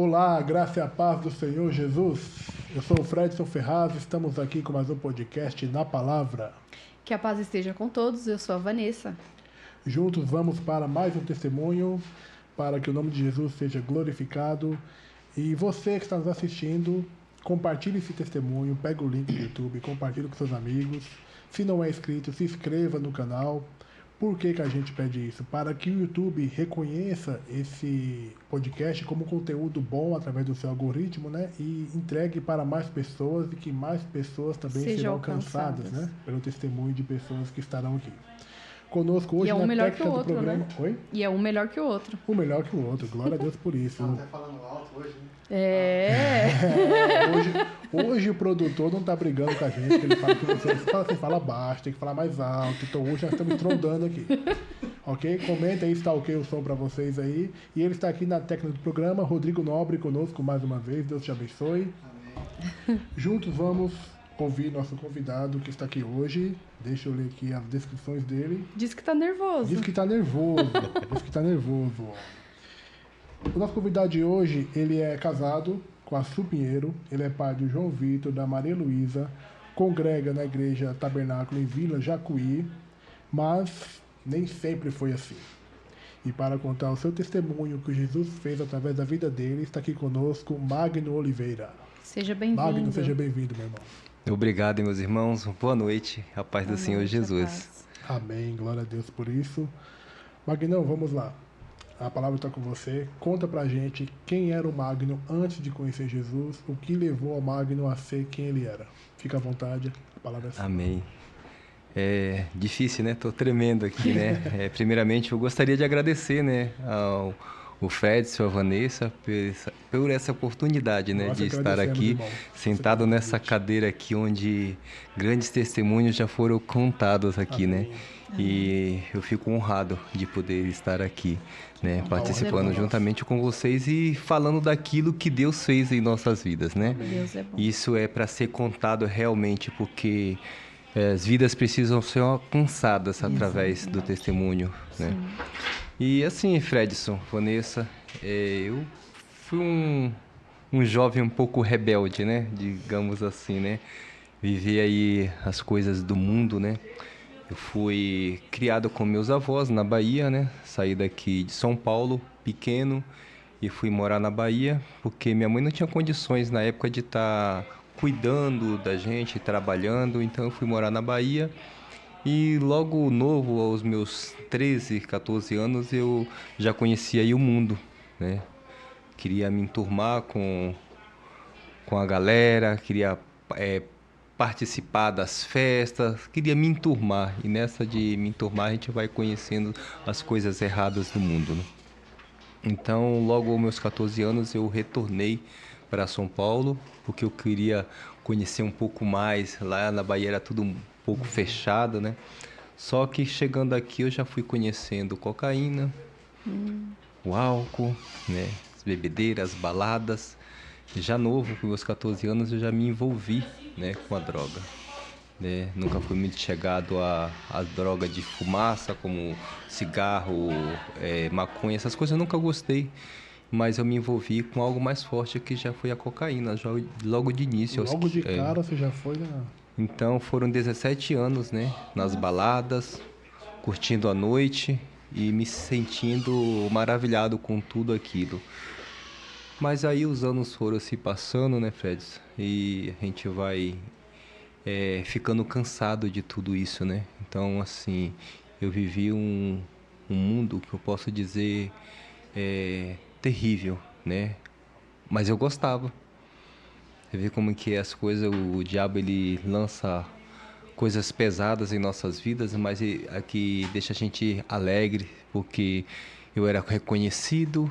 Olá, a graça e a paz do Senhor Jesus. Eu sou o Fredson Ferraz, estamos aqui com mais um podcast Na Palavra. Que a paz esteja com todos, eu sou a Vanessa. Juntos vamos para mais um testemunho, para que o nome de Jesus seja glorificado. E você que está nos assistindo, compartilhe esse testemunho, pega o link do YouTube, compartilhe com seus amigos. Se não é inscrito, se inscreva no canal. Por que a gente pede isso? Para que o YouTube reconheça esse podcast como conteúdo bom através do seu algoritmo, né? E entregue para mais pessoas e que mais pessoas também serão alcançadas, né? Pelo testemunho de pessoas que estarão aqui. Conosco hoje na técnica do programa. Né? Oi? E é um melhor que o outro. Um melhor que o outro, glória a Deus por isso. Tá até falando alto hoje, né? Hoje o produtor não tá brigando com a gente, porque ele fala que você fala baixo, tem que falar mais alto. Então hoje nós estamos trondando aqui. Ok? Comenta aí se tá ok o som para vocês aí. E ele está aqui na técnica do programa, Rodrigo Nobre conosco mais uma vez. Deus te abençoe. Amém. Juntos vamos ouvir nosso convidado que está aqui hoje. Deixa eu ler aqui as descrições dele. Diz que tá nervoso. Diz que tá nervoso. Diz que tá nervoso. O nosso convidado de hoje, ele é casado com a Su Pinheiro. Ele é pai do João Vitor, da Maria Luísa. Congrega na igreja Tabernáculo em Vila Jacuí. Mas nem sempre foi assim. E para contar o seu testemunho que Jesus fez através da vida dele, está aqui conosco Magno Oliveira. Seja bem-vindo. Magno, seja bem-vindo, meu irmão. Obrigado, meus irmãos. Boa noite. A paz do Senhor Jesus. Amém. Glória a Deus por isso. Magnão, vamos lá. A palavra está com você. Conta pra gente quem era o Magno antes de conhecer Jesus, o que levou o Magno a ser quem ele era. Fica à vontade, a palavra é sua. Amém. É difícil, né? Tô tremendo aqui, né? Primeiramente, eu gostaria de agradecer, né, ao Fredson, a Vanessa, por essa oportunidade, né, de estar aqui, irmão, sentado nessa cadeira aqui, onde grandes testemunhos já foram contados aqui, Amém. né? E eu fico honrado de poder estar aqui, né, participando juntamente com vocês e falando daquilo que Deus fez em nossas vidas, né? Deus é bom. Isso é para ser contado realmente, porque as vidas precisam ser alcançadas através do testemunho, né? E assim, Fredson, Vanessa, eu fui um jovem um pouco rebelde, né? Digamos assim, né? Vivi aí as coisas do mundo, né? Eu fui criado com meus avós na Bahia, né? Saí daqui de São Paulo, pequeno, e fui morar na Bahia, porque minha mãe não tinha condições na época de estar cuidando da gente, trabalhando, então eu fui morar na Bahia. E logo novo, aos meus 13, 14 anos, eu já conhecia aí o mundo, né? Queria me enturmar com a galera, queria participar das festas, queria me enturmar. E nessa de me enturmar, a gente vai conhecendo as coisas erradas do mundo, né? Então, logo aos meus 14 anos, eu retornei para São Paulo, porque eu queria conhecer um pouco mais. Lá na Bahia era tudo um pouco fechado, né? Só que chegando aqui eu já fui conhecendo cocaína, o álcool, né? As bebedeiras, as baladas. Já novo, com meus 14 anos, eu já me envolvi, né, com a droga, né? Nunca fui muito chegado a droga de fumaça, como cigarro, maconha, essas coisas eu nunca gostei. Mas eu me envolvi com algo mais forte, que já foi a cocaína, logo de início. Logo de cara você já foi na... Então foram 17 anos, né, nas baladas, curtindo a noite e me sentindo maravilhado com tudo aquilo. Mas aí os anos foram se passando, né, Fred? E a gente vai ficando cansado de tudo isso, né? Então, assim, eu vivi um mundo que eu posso dizer terrível, né? Mas eu gostava. Você vê como que as coisas, o diabo ele lança coisas pesadas em nossas vidas, mas aqui deixa a gente alegre, porque eu era conhecido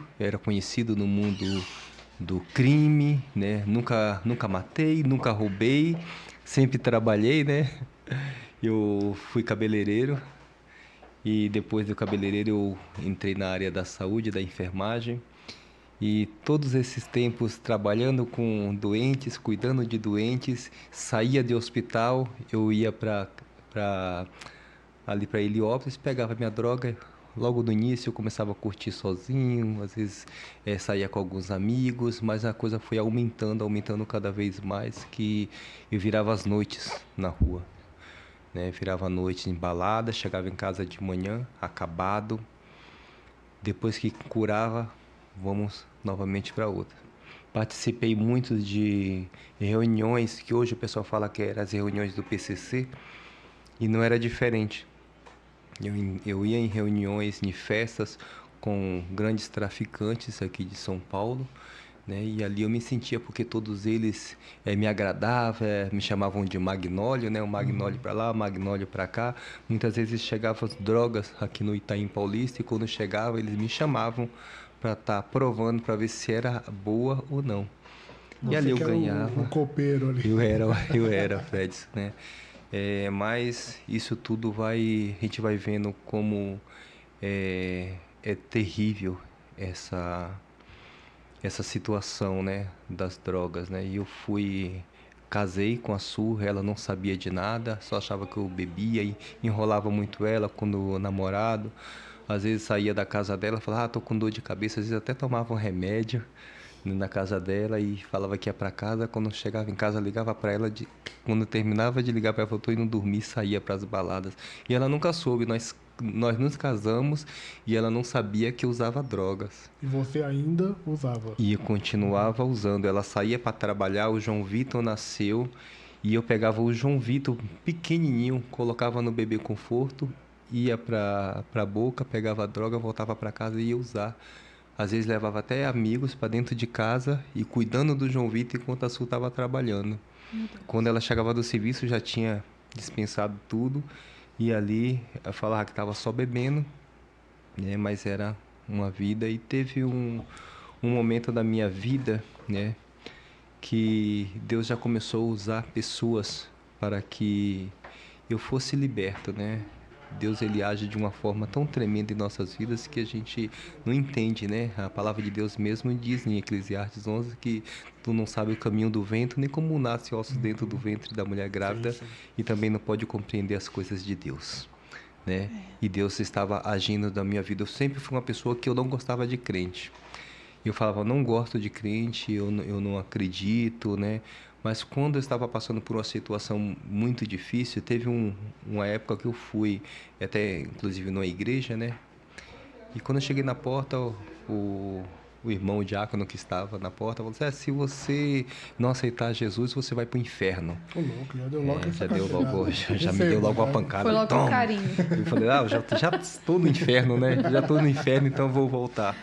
no mundo do crime, né? Nunca matei, nunca roubei, sempre trabalhei, né? Eu fui cabeleireiro e depois do cabeleireiro eu entrei na área da saúde, da enfermagem. E todos esses tempos trabalhando com doentes, cuidando de doentes, saía de hospital, eu ia ali para Heliópolis, pegava minha droga, logo no início eu começava a curtir sozinho, às vezes saía com alguns amigos, mas a coisa foi aumentando, aumentando cada vez mais, que eu virava as noites na rua, né? Virava a noite em balada, chegava em casa de manhã, acabado. Depois que curava, vamos novamente para outra. Participei muito de reuniões, que hoje o pessoal fala que eram as reuniões do PCC, e não era diferente. Eu ia em reuniões, em festas com grandes traficantes aqui de São Paulo, né? E ali eu me sentia, porque todos eles me agradavam, me chamavam de Magnólio, né? O Magnólio para lá, o Magnólio para cá. Muitas vezes chegavam as drogas aqui no Itaim Paulista, e quando chegava eles me chamavam para estar provando, para ver se era boa ou não. E ali eu ganhava. O copeiro ali. Eu era, Fred, né? Mas isso tudo a gente vai vendo como é terrível essa situação, né, das drogas, né? E eu casei com a Sur, ela não sabia de nada, só achava que eu bebia e enrolava muito ela quando namorado. Às vezes saía da casa dela, falava, tô com dor de cabeça, às vezes até tomava um remédio na casa dela e falava que ia para casa. Quando chegava em casa, ligava para ela, quando terminava de ligar para ela, eu tô indo dormir, saía para as baladas. E ela nunca soube, nós nos casamos e ela não sabia que eu usava drogas. E você ainda usava? E eu continuava usando. Ela saía para trabalhar, o João Vitor nasceu e eu pegava o João Vitor pequenininho, colocava no bebê conforto, ia para a boca, pegava a droga, voltava para casa e ia usar. Às vezes levava até amigos para dentro de casa e cuidando do João Vitor enquanto a Su estava trabalhando. Quando ela chegava do serviço, já tinha dispensado tudo. E ali eu falava que estava só bebendo, né? Mas era uma vida. E teve um momento da minha vida, né, que Deus já começou a usar pessoas para que eu fosse liberto, né? Deus, ele age de uma forma tão tremenda em nossas vidas que a gente não entende, né? A palavra de Deus mesmo diz em Eclesiastes 11 que tu não sabe o caminho do vento, nem como nasce ossos dentro do ventre da mulher grávida, e também não pode compreender as coisas de Deus, né? E Deus estava agindo na minha vida. Eu sempre fui uma pessoa que eu não gostava de crente. Eu falava, não gosto de crente, eu não acredito, né? Mas quando eu estava passando por uma situação muito difícil, teve uma época que eu fui, até inclusive numa igreja, né? E quando eu cheguei na porta, o irmão, o diácono que estava na porta, falou assim, se você não aceitar Jesus, você vai para o inferno. Ô, louco, já deu logo essa já me deu logo uma pancada. Foi logo um carinho. Eu falei, já estou no inferno, né? Já estou no inferno, então vou voltar.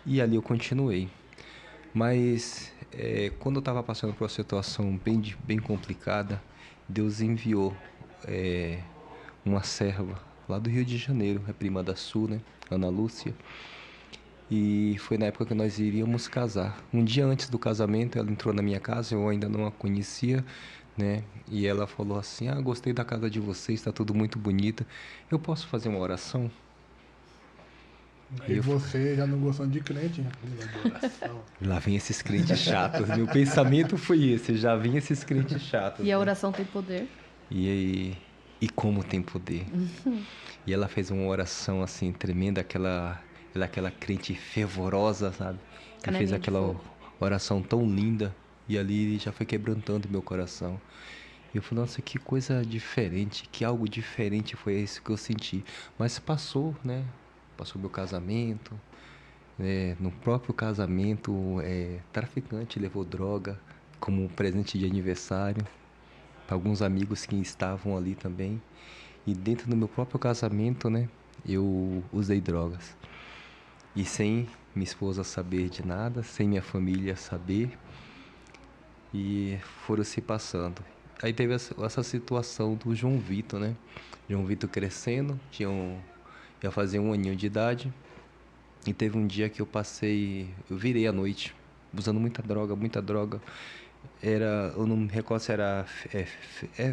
E ali eu continuei. Mas quando eu estava passando por uma situação bem complicada, Deus enviou uma serva lá do Rio de Janeiro, a prima da Su, né? Ana Lúcia. E foi na época que nós iríamos casar. Um dia antes do casamento, ela entrou na minha casa, eu ainda não a conhecia, né? E ela falou assim, gostei da casa de vocês, está tudo muito bonito. Eu posso fazer uma oração? E você já não gostando de crente, né? Lá vem esses crentes chatos. Meu pensamento foi esse, já vem esses crentes chatos. E a oração tem poder. E como tem poder. E ela fez uma oração assim tremenda, aquela crente fervorosa, sabe? E fez aquela oração tão linda. E ali já foi quebrantando meu coração. E eu falei, nossa, que coisa diferente, que algo diferente foi isso que eu senti. Mas passou, né? Passou meu casamento, no próprio casamento, traficante levou droga como presente de aniversário para alguns amigos que estavam ali também. E dentro do meu próprio casamento, né, eu usei drogas. E sem minha esposa saber de nada, sem minha família saber, e foram se passando. Aí teve essa situação do João Vitor, né? João Vitor crescendo, ia fazer 1 aninho de idade, e teve um dia que eu virei à noite, usando muita droga. Eu não me recordo se era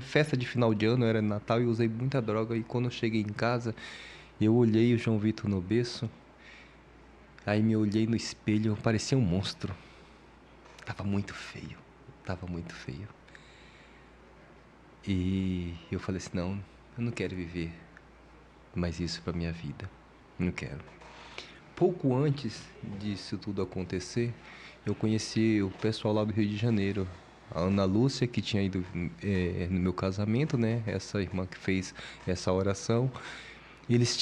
festa de final de ano, era Natal, e eu usei muita droga. E quando eu cheguei em casa, eu olhei o João Vitor no berço, aí me olhei no espelho, parecia um monstro. Tava muito feio. E eu falei assim, não, eu não quero viver mais isso pra minha vida. não quero. Pouco antes disso tudo acontecer, eu conheci o pessoal lá do Rio de Janeiro. A Ana Lúcia, que tinha ido no meu casamento, né? Essa irmã que fez essa oração. Eles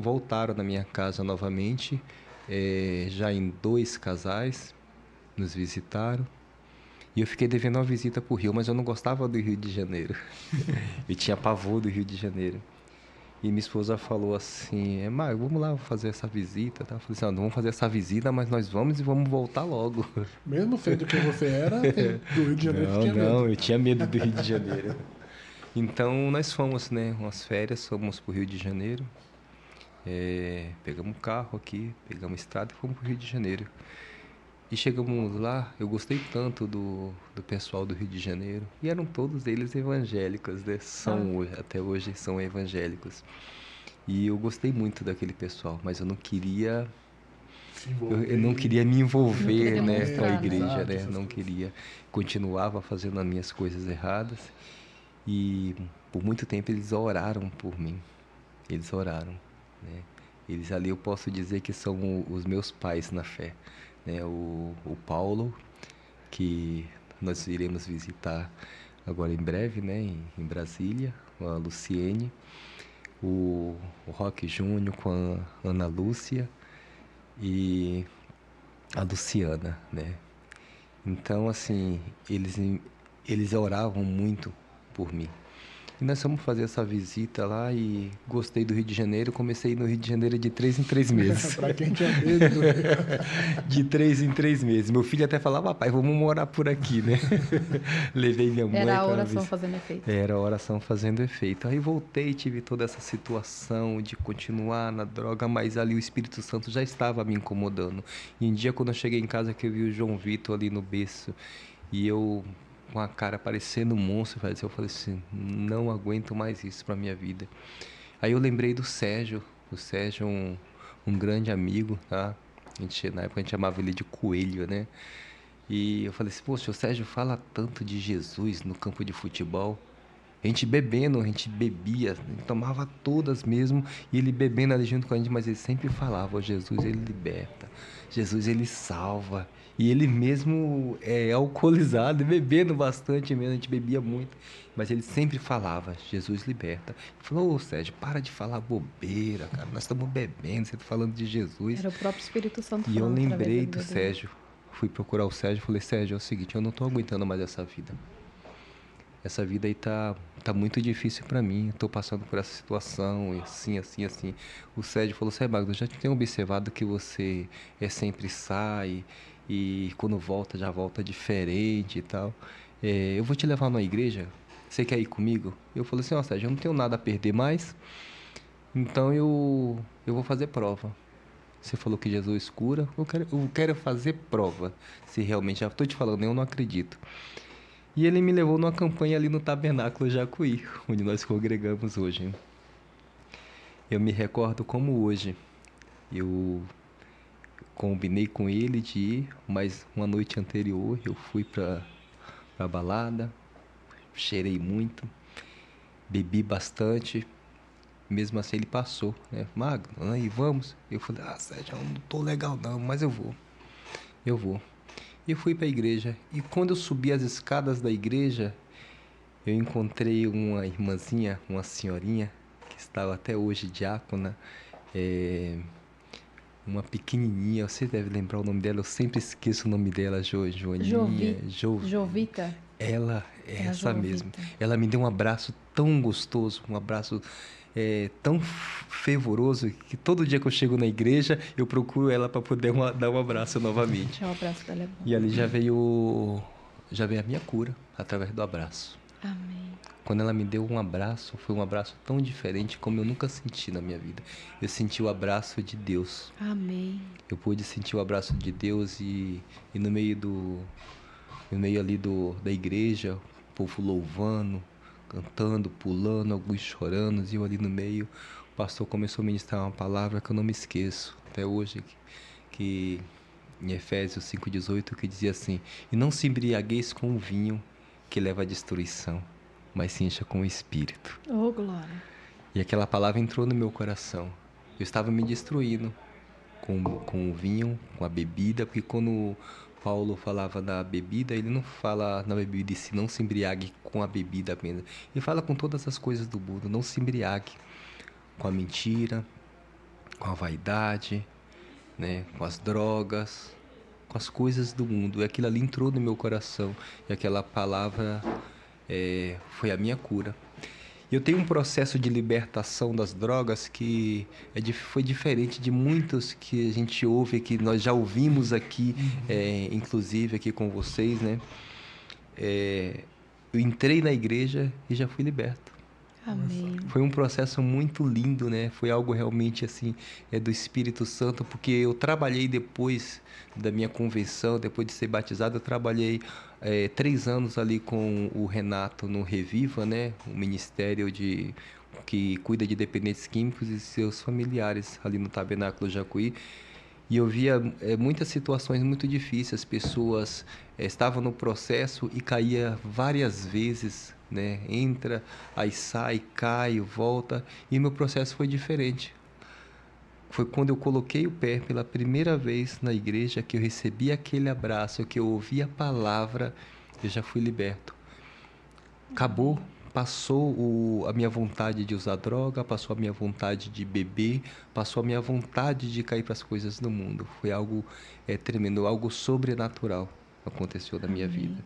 voltaram na minha casa novamente, já em 2 casais, nos visitaram. E eu fiquei devendo uma visita para o Rio, mas eu não gostava do Rio de Janeiro. Eu tinha pavor do Rio de Janeiro. E minha esposa falou assim, Mário, vamos lá fazer essa visita. Tá? Eu falei assim, não vamos fazer essa visita, mas nós vamos e vamos voltar logo. Mesmo sendo quem você era, do Rio de Janeiro você tinha medo. Não, eu tinha medo do Rio de Janeiro. Então nós fomos, né, umas férias, fomos para o Rio de Janeiro. Pegamos um carro aqui, pegamos estrada e fomos para o Rio de Janeiro. E chegamos lá, eu gostei tanto do pessoal do Rio de Janeiro. E eram todos eles evangélicos, né? Até hoje são evangélicos. E eu gostei muito daquele pessoal, mas eu não queria... Eu não queria me envolver, né, com a igreja, né? Não queria. Continuava fazendo as minhas coisas erradas. E por muito tempo eles oraram por mim. Eles oraram, né? Eles ali eu posso dizer que são os meus pais na fé. Né, o Paulo, que nós iremos visitar agora em breve, né, em Brasília, a Luciene, o Roque Júnior com a Ana Lúcia e a Luciana, né? Então, assim, eles oravam muito por mim. E nós fomos fazer essa visita lá e gostei do Rio de Janeiro. Comecei a ir no Rio de Janeiro de 3 em 3 meses. Pra quem tinha medo. De 3 em 3 meses. Meu filho até falava, papai, vamos morar por aqui, né? Levei minha mãe. Era a oração fazendo efeito. Era a oração fazendo efeito. Aí voltei, tive toda essa situação de continuar na droga, mas ali o Espírito Santo já estava me incomodando. E um dia, quando eu cheguei em casa, que eu vi o João Vitor ali no berço, e eu... com a cara parecendo um monstro, eu falei assim, não aguento mais isso pra minha vida. Aí eu lembrei do Sérgio. O Sérgio é um grande amigo, tá? Na época a gente chamava ele de Coelho, né? E eu falei assim, poxa, o Sérgio fala tanto de Jesus no campo de futebol. A gente bebendo, a gente bebia, a gente tomava todas mesmo, e ele bebendo ali junto com a gente, mas ele sempre falava, Jesus, ele liberta, Jesus, ele salva. E ele mesmo é alcoolizado, bebendo bastante mesmo, a gente bebia muito, mas ele sempre falava, Jesus liberta. Ele falou, ô Sérgio, para de falar bobeira, cara, nós estamos bebendo, você está falando de Jesus. Era o próprio Espírito Santo E eu falando através lembrei da do vida dele. Sérgio, fui procurar o Sérgio, falei, Sérgio, é o seguinte, eu não estou aguentando mais essa vida. Essa vida aí tá muito difícil pra mim. Eu tô passando por essa situação, e assim, assim, assim. O Sérgio falou, Magno, eu já tenho observado que você sempre sai e quando volta, já volta diferente e tal. Eu vou te levar numa igreja, você quer ir comigo? Eu falei assim, ó, Sérgio, eu não tenho nada a perder mais, então eu vou fazer prova. Você falou que Jesus cura, eu quero fazer prova. Se realmente, já tô te falando, eu não acredito. E ele me levou numa campanha ali no Tabernáculo Jacuí, onde nós congregamos hoje. Eu me recordo como hoje. Eu combinei com ele de ir, mas uma noite anterior eu fui pra balada, cheirei muito, bebi bastante. Mesmo assim ele passou, né? Magno, aí vamos. Eu falei, Sérgio, eu não tô legal não, mas eu vou. E fui para a igreja. E quando eu subi as escadas da igreja, eu encontrei uma irmãzinha, uma senhorinha, que estava até hoje diácona, uma pequenininha, você deve lembrar o nome dela, eu sempre esqueço o nome dela, Joaninha. Jovita. Ela é essa Jovita. mesmo. Ela me deu um abraço tão gostoso, um abraço tão fervoroso, que todo dia que eu chego na igreja, eu procuro ela para poder dar um abraço novamente. O abraço dela é bom. E ali já veio a minha cura, através do abraço. Amém. Quando ela me deu um abraço, foi um abraço tão diferente como eu nunca senti na minha vida. Eu senti o abraço de Deus. Amém. Eu pude sentir o abraço de Deus e no meio ali da igreja, o povo louvando, cantando, pulando, alguns chorando, e eu ali no meio, o pastor começou a ministrar uma palavra que eu não me esqueço até hoje, que em Efésios 5,18, que dizia assim, e não se embriagueis com o vinho que leva à destruição, mas se encha com o Espírito. Oh, glória. E aquela palavra entrou no meu coração. eu estava me destruindo com o vinho, com a bebida, porque quando Paulo falava da bebida, ele não fala na bebida em si, não se embriague com a bebida apenas. Ele fala com todas as coisas do mundo, não se embriague com a mentira, com a vaidade, né, com as drogas, com as coisas do mundo. E aquilo ali entrou no meu coração, e aquela palavra foi a minha cura. Eu tenho um processo de libertação das drogas que foi diferente de muitos que a gente ouve, que nós já ouvimos aqui, inclusive aqui com vocês, né? Eu entrei na igreja e já fui liberto. Amém. Foi um processo muito lindo, né? Foi algo realmente assim, do Espírito Santo, porque eu trabalhei depois da minha convenção, depois de ser batizado, eu trabalhei 3 anos ali com o Renato no Reviva, né? Um ministério que cuida de dependentes químicos e seus familiares ali no Tabernáculo Jacuí. E eu via muitas situações muito difíceis, as pessoas estavam no processo e caía várias vezes, né? Entra, aí sai, cai, volta, e meu processo foi diferente. Foi quando eu coloquei o pé pela primeira vez na igreja que eu recebi aquele abraço, que eu ouvi a palavra, eu já fui liberto. Acabou, passou a minha vontade de usar droga, passou a minha vontade de beber, passou a minha vontade de cair para as coisas do mundo. Foi algo tremendo, algo sobrenatural aconteceu na minha vida.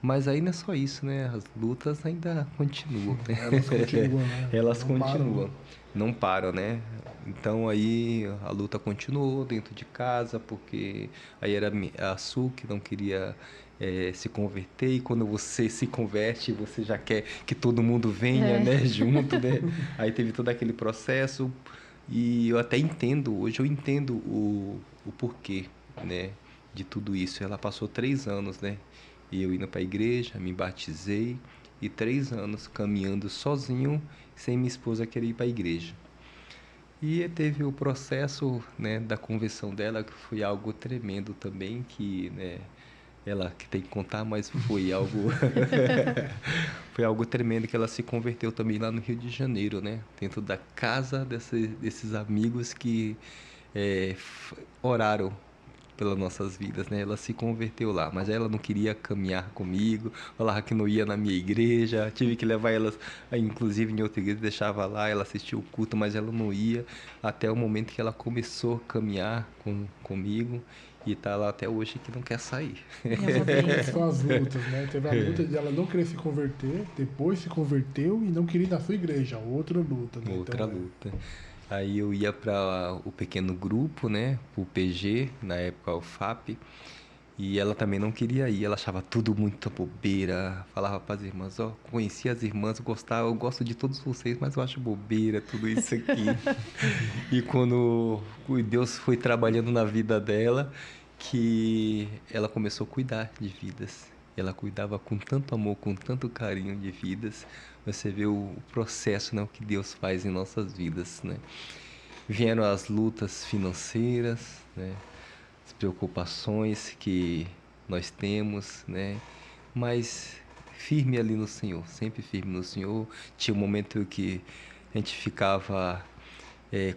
Mas aí não é só isso, né? As lutas ainda continuam, né? Elas continuam, né? Elas Não continuam. param. Não param, né? Então aí a luta continuou dentro de casa, porque aí era a Su que não queria se converter, e quando você se converte, você já quer que todo mundo venha, né? Junto, né? Aí teve todo aquele processo, e eu até entendo, hoje eu entendo o porquê, né? De tudo isso. Ela passou 3 anos, né? E eu indo para a igreja, me batizei, e 3 anos caminhando sozinho, sem minha esposa querer ir para a igreja. E teve o processo, né, da conversão dela, que foi algo tremendo também, que, né, ela que tem que contar, mas foi algo foi algo tremendo, que ela se converteu também lá no Rio de Janeiro, né? Dentro da casa desses amigos que oraram pelas nossas vidas, né? Ela se converteu lá, mas ela não queria caminhar comigo, falava que não ia na minha igreja, tive que levar ela, inclusive em outra igreja, deixava lá, ela assistia o culto, mas ela não ia, até o momento que ela começou a caminhar comigo, e tá lá até hoje que não quer sair. São as lutas, né? Teve a luta de ela não querer se converter, depois se converteu e não queria ir na sua igreja, outra luta, né? Outra Então, luta. Aí eu ia para o pequeno grupo, né? O PG, na época o FAP. E ela também não queria ir, ela achava tudo muito bobeira. Falava para as irmãs, conhecia as irmãs, eu gosto de todos vocês, mas eu acho bobeira tudo isso aqui. E quando Deus foi trabalhando na vida dela, que ela começou a cuidar de vidas. Ela cuidava com tanto amor, com tanto carinho de vidas. Você vê o processo, né, o que Deus faz em nossas vidas, né? Vieram as lutas financeiras, né? As preocupações que nós temos, né? Mas firme ali no Senhor, sempre firme no Senhor. Tinha um momento que a gente ficava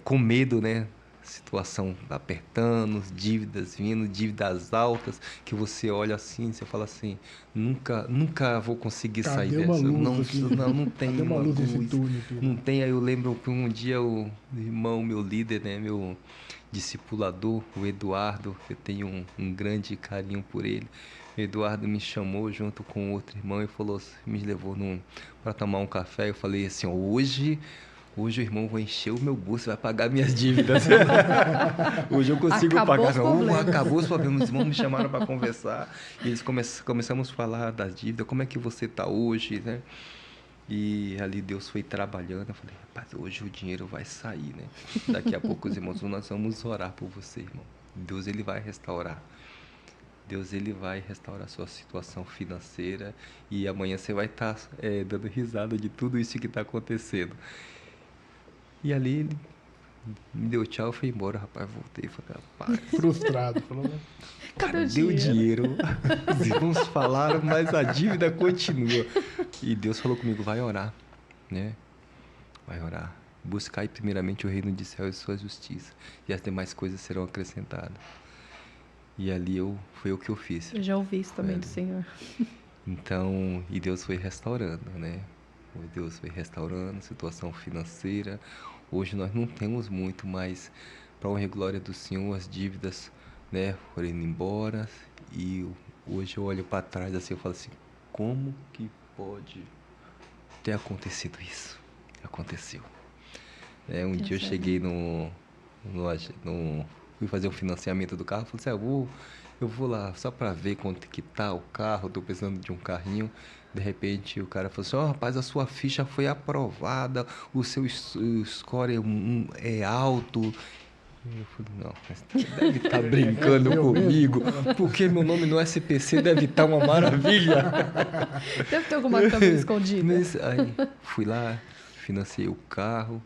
com medo, né? Situação apertando, dívidas vindo, dívidas altas, que você olha assim, você fala assim, nunca vou conseguir sair cadê uma dessa. luz aqui? Não tem Cadê uma luz nesse luz. túnel aqui? Não tem. Aí eu lembro que um dia o irmão, meu líder, né, meu discipulador, o Eduardo, eu tenho um grande carinho por ele. O Eduardo me chamou junto com outro irmão e falou, me levou para tomar um café. Eu falei assim, hoje o irmão vai encher o meu bolso, vai pagar minhas dívidas. Hoje eu consigo pagar. Acabou os problemas. Os irmãos me chamaram para conversar. E eles começamos a falar das dívidas. Como é que você está hoje, né? E ali Deus foi trabalhando. Eu falei, rapaz, hoje o dinheiro vai sair, né? Daqui a pouco, os irmãos, nós vamos orar por você, irmão. Deus, ele vai restaurar. Deus, ele vai restaurar a sua situação financeira. E amanhã você vai estar dando risada de tudo isso que está acontecendo. E ali ele me deu tchau, foi embora, rapaz, voltei, falei, rapaz... Frustrado, falou, né? Cadê o dinheiro? Os irmãos falaram, mas a dívida continua. E Deus falou comigo, vai orar, né? Vai orar. Buscai primeiramente o reino de céu e sua justiça, e as demais coisas serão acrescentadas. E ali foi o que eu fiz. Eu já ouvi isso também É. do Senhor. Então, e Deus foi restaurando, né? Deus foi restaurando a situação financeira. Hoje nós não temos muito, mas para honra e glória do Senhor, as dívidas, né, foram indo embora. E hoje eu olho para trás assim, eu falo assim, como que pode ter acontecido isso? Aconteceu. Um dia eu cheguei fui fazer um financiamento do carro, falei assim, eu vou lá só para ver quanto que tá o carro, tô precisando de um carrinho. De repente o cara falou assim, rapaz, a sua ficha foi aprovada, o seu score é alto. Eu falei, não, mas deve estar brincando comigo, porque meu nome no SPC deve estar uma maravilha. Deve ter alguma câmera escondida. Mas aí fui lá, financei o carro,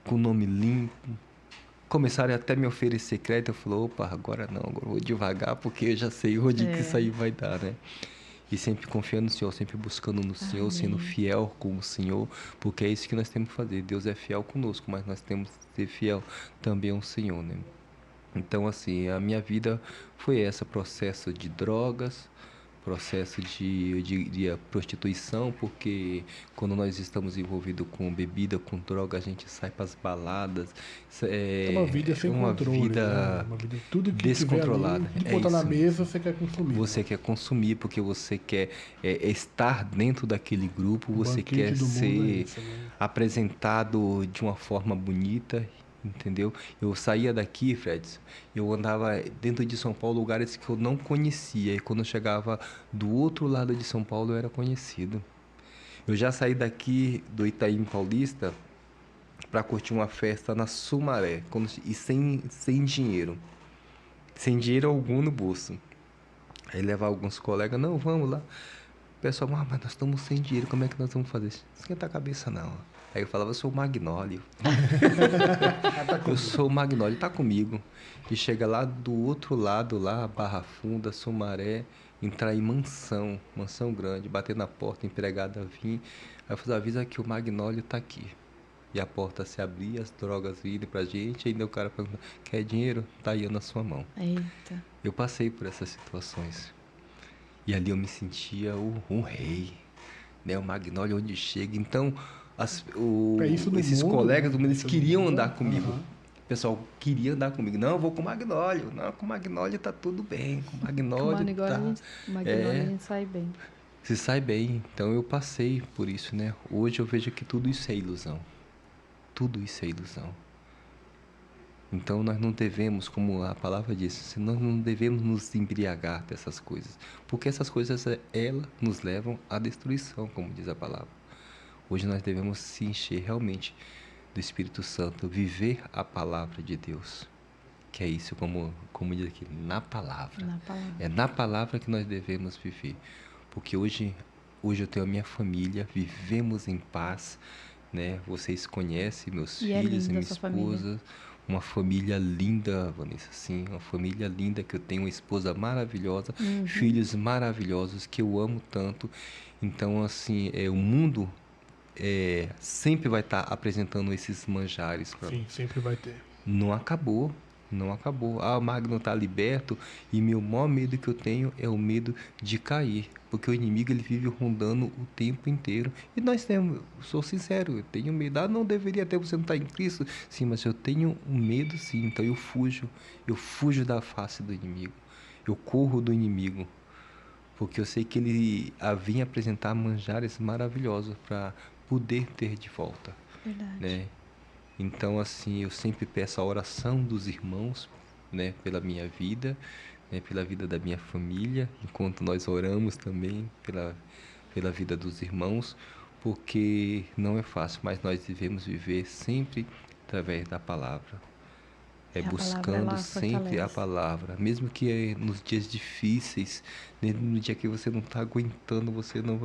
com o nome limpo. Começaram até me oferecer crédito. Eu falei, opa, agora não, agora eu vou devagar, porque eu já sei onde que isso aí vai dar, né? E sempre confiando no Senhor, sempre buscando no Senhor, Amém. sendo fiel com o Senhor, porque é isso que nós temos que fazer. Deus é fiel conosco, mas nós temos que ser fiel também ao Senhor, né? Então, assim, a minha vida foi esse processo de drogas, processo de prostituição, porque quando nós estamos envolvidos com bebida, com droga, a gente sai para as baladas. É uma vida sem uma controle, vida né? Uma vida, tudo que descontrolada. tiver ali, tudo botar na isso mesa, você quer consumir. Você quer consumir porque você quer estar dentro daquele grupo, você Banquete quer do mundo é ser isso, né? apresentado de uma forma bonita, entendeu? Eu saía daqui, Fred, eu andava dentro de São Paulo, lugares que eu não conhecia, e quando eu chegava do outro lado de São Paulo, eu era conhecido. Eu já saí daqui do Itaim Paulista para curtir uma festa na Sumaré, e sem dinheiro. Sem dinheiro algum no bolso. Aí levar alguns colegas, não, vamos lá. O pessoal, mas nós estamos sem dinheiro, como é que nós vamos fazer? Esquenta a cabeça não. Aí eu falava, eu sou o Magnólio. Eu sou o Magnólio, tá comigo. E chega lá do outro lado, lá, Barra Funda, Sumaré, entrar em mansão grande, bater na porta, empregada vir. Aí eu falei, avisa que o Magnólio tá aqui. E a porta se abria, as drogas virem pra gente, ainda o cara pergunta, quer dinheiro? Tá aí na sua mão. Eita. Eu passei por essas situações. E ali eu me sentia um rei, né? O Magnólio onde chega. Então, esses mundo, colegas né? do mundo, eles Isso queriam mundo, andar comigo. aham. O pessoal queria andar comigo. Não, eu vou com o Magnólio. Não, com o Magnólio tá tudo bem. Com o Com Magnólio Magnólio, tá... o Magnólio a gente sai bem. Se sai bem. Então, eu passei por isso, né? Hoje eu vejo que tudo isso é ilusão. Tudo isso é ilusão. Então nós não devemos, como a palavra diz, nós não devemos nos embriagar dessas coisas, porque essas coisas elas nos levam à destruição, como diz a palavra. Hoje nós devemos se encher realmente do Espírito Santo, viver a palavra de Deus, que é isso, como diz aqui, na palavra. Na palavra. É na palavra que nós devemos viver, porque hoje eu tenho a minha família, vivemos em paz, né? Vocês conhecem meus E é filhos e linda minha essa família. esposa. Uma família linda, Vanessa, sim, uma família linda, que eu tenho uma esposa maravilhosa, filhos maravilhosos que eu amo tanto. Então, assim, o mundo sempre vai estar apresentando esses manjares para Sim, sempre vai ter. não acabou, não acabou. O Magno está liberto e meu maior medo que eu tenho é o medo de cair, porque o inimigo ele vive rondando o tempo inteiro. E nós temos, sou sincero, eu tenho medo. Não deveria ter, você não está em Cristo? Sim, mas eu tenho um medo sim, então eu fujo da face do inimigo, eu corro do inimigo, porque eu sei que ele vem apresentar manjares maravilhosos para poder ter de volta, Verdade. né? Então, assim, eu sempre peço a oração dos irmãos, né, pela minha vida, né, pela vida da minha família, enquanto nós oramos também pela vida dos irmãos, porque não é fácil, mas nós devemos viver sempre através da palavra. A palavra, Buscando ela sempre a fortalece. palavra, mesmo que nos dias difíceis, né, no dia que você não está aguentando, você não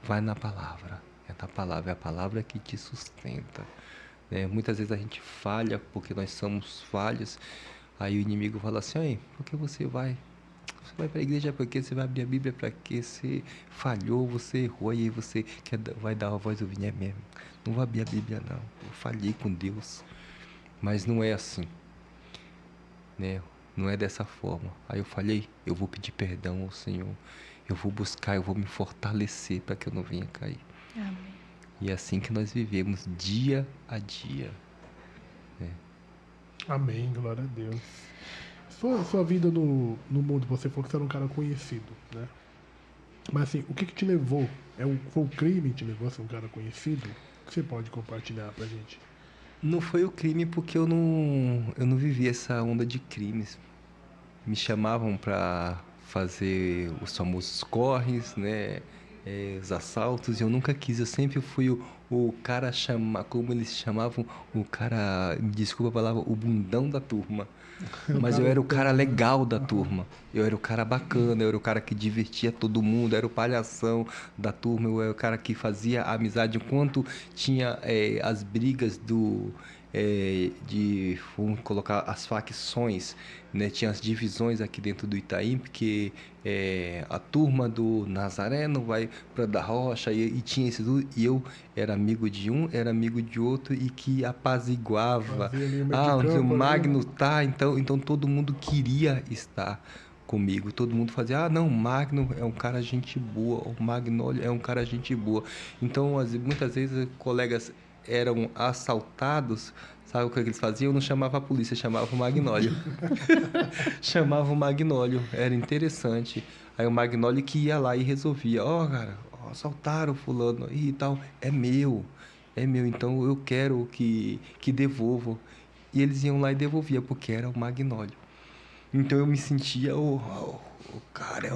vai na palavra. É a palavra que te sustenta. Muitas vezes a gente falha porque nós somos falhos. Aí o inimigo fala assim, por que você vai Você vai para a igreja para quê? Você vai abrir a Bíblia para quê? Você falhou, você errou, e aí você vai dar a voz ouvinte mesmo. Não vou abrir a Bíblia, não. Eu falhei com Deus. Mas não é assim, né? Não é dessa forma. Aí eu falei, eu vou pedir perdão ao Senhor. Eu vou buscar, eu vou me fortalecer para que eu não venha cair. Amém. E é assim que nós vivemos dia a dia. Amém, glória a Deus. Sua vida no mundo, você falou que você era um cara conhecido, né? Mas assim, o que te levou? Foi o crime que te levou a ser um cara conhecido? O que você pode compartilhar pra gente? Não foi o crime porque eu não vivi essa onda de crimes. Me chamavam para fazer os famosos corres, né? Os assaltos, e eu nunca quis. Eu sempre fui o cara como eles chamavam, o cara, me desculpa a palavra, o bundão da turma. Mas eu era o cara legal da turma. Eu era o cara bacana, eu era o cara que divertia todo mundo, eu era o palhação da turma, eu era o cara que fazia amizade enquanto tinha as brigas vamos colocar as facções, né? Tinha as divisões aqui dentro do Itaim, porque a turma do Nazareno vai para da Rocha e tinha esse tudo, e eu era amigo de um, era amigo de outro e que apaziguava. O Magno tá, então todo mundo queria estar comigo, todo mundo fazia, não, o Magno é um cara gente boa, o Magnólio é um cara gente boa. Então, muitas vezes, colegas eram assaltados, sabe o que eles faziam? Eu não chamava a polícia, chamava o Magnólio. Chamava o Magnólio, era interessante. Aí o Magnólio que ia lá e resolvia, cara, assaltaram fulano e tal, é meu, então eu quero que devolvam. E eles iam lá e devolvia, porque era o Magnólio. Então eu me sentia o cara,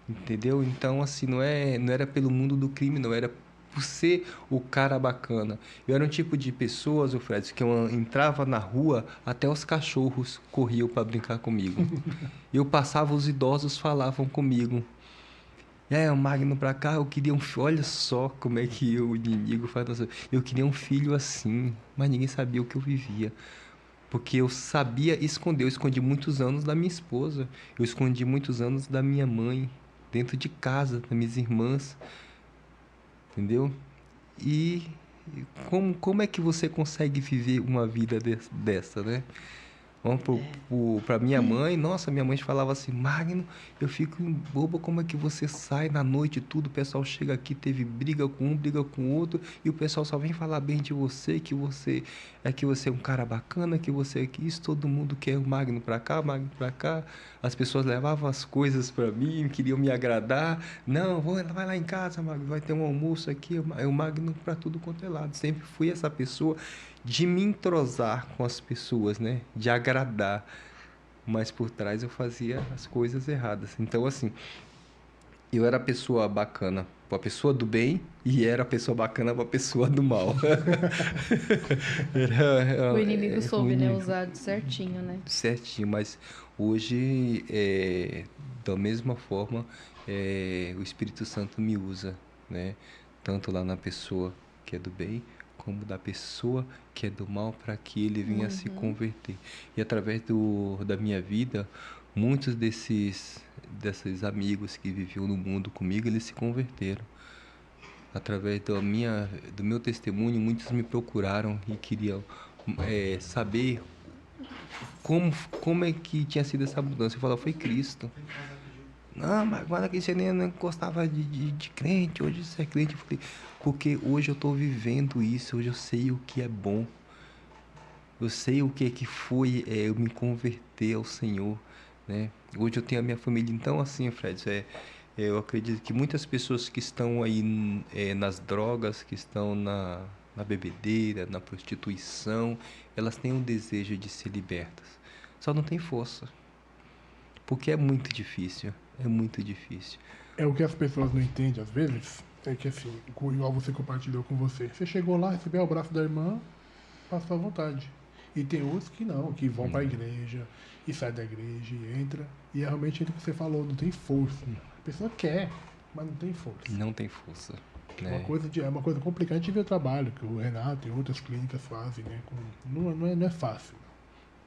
entendeu? Então assim, não era pelo mundo do crime, não, era por ser o cara bacana. Eu era um tipo de pessoas, o Fred, que eu entrava na rua, até os cachorros corriam para brincar comigo. Eu passava, os idosos falavam comigo. O Magno pra cá, eu queria um filho. Olha só como é que o inimigo faz. Eu queria um filho assim, mas ninguém sabia o que eu vivia. Porque eu sabia esconder. Eu escondi muitos anos da minha esposa. Eu escondi muitos anos da minha mãe, dentro de casa, das minhas irmãs. Entendeu? E como é que você consegue viver uma vida dessa, né? Vamos pra minha mãe, nossa, minha mãe falava assim, Magno, eu fico boba, como é que você sai na noite e tudo, o pessoal chega aqui, teve briga com um, briga com o outro, e o pessoal só vem falar bem de você, que você é um cara bacana, que você é isso, todo mundo quer o Magno pra cá, Magno pra cá, as pessoas levavam as coisas pra mim, queriam me agradar, não, vai lá em casa, Magno, vai ter um almoço aqui, é o Magno pra tudo quanto é lado, sempre fui essa pessoa de me entrosar com as pessoas, né? De agradar. Mas por trás eu fazia as coisas erradas. Então, assim, eu era a pessoa bacana para a pessoa do bem e era a pessoa bacana para a pessoa do mal. O inimigo soube, né? Usar certinho, né? Certinho, mas hoje, da mesma forma, o Espírito Santo me usa, né? Tanto lá na pessoa que é do bem, como da pessoa que é do mal, para que ele venha a se converter. E através da minha vida, muitos desses amigos que viviam no mundo comigo, eles se converteram. Através do meu testemunho, muitos me procuraram e queriam saber como é que tinha sido essa mudança. Eu falava, foi Cristo. Não, mas agora que você nem gostava de crente, hoje você é crente. Eu falei, porque hoje eu estou vivendo isso, hoje eu sei o que é bom. Eu sei o que foi eu me converter ao Senhor, né? Hoje eu tenho a minha família. Então, assim, Fred, eu acredito que muitas pessoas que estão aí nas drogas, que estão na bebedeira, na prostituição, elas têm um desejo de ser libertas. Só não tem força. Porque é muito difícil. É muito difícil. É o que as pessoas não entendem às vezes. É que assim, igual você compartilhou com você. Você chegou lá, recebeu o abraço da irmã, passou à vontade. E tem outros que não, que vão para a igreja e sai da igreja e entra. E é realmente o que você falou, não tem força. A pessoa quer, mas não tem força. Não tem força. Né? É uma coisa complicada. A gente vê o trabalho que o Renato e outras clínicas fazem, né? Não é fácil.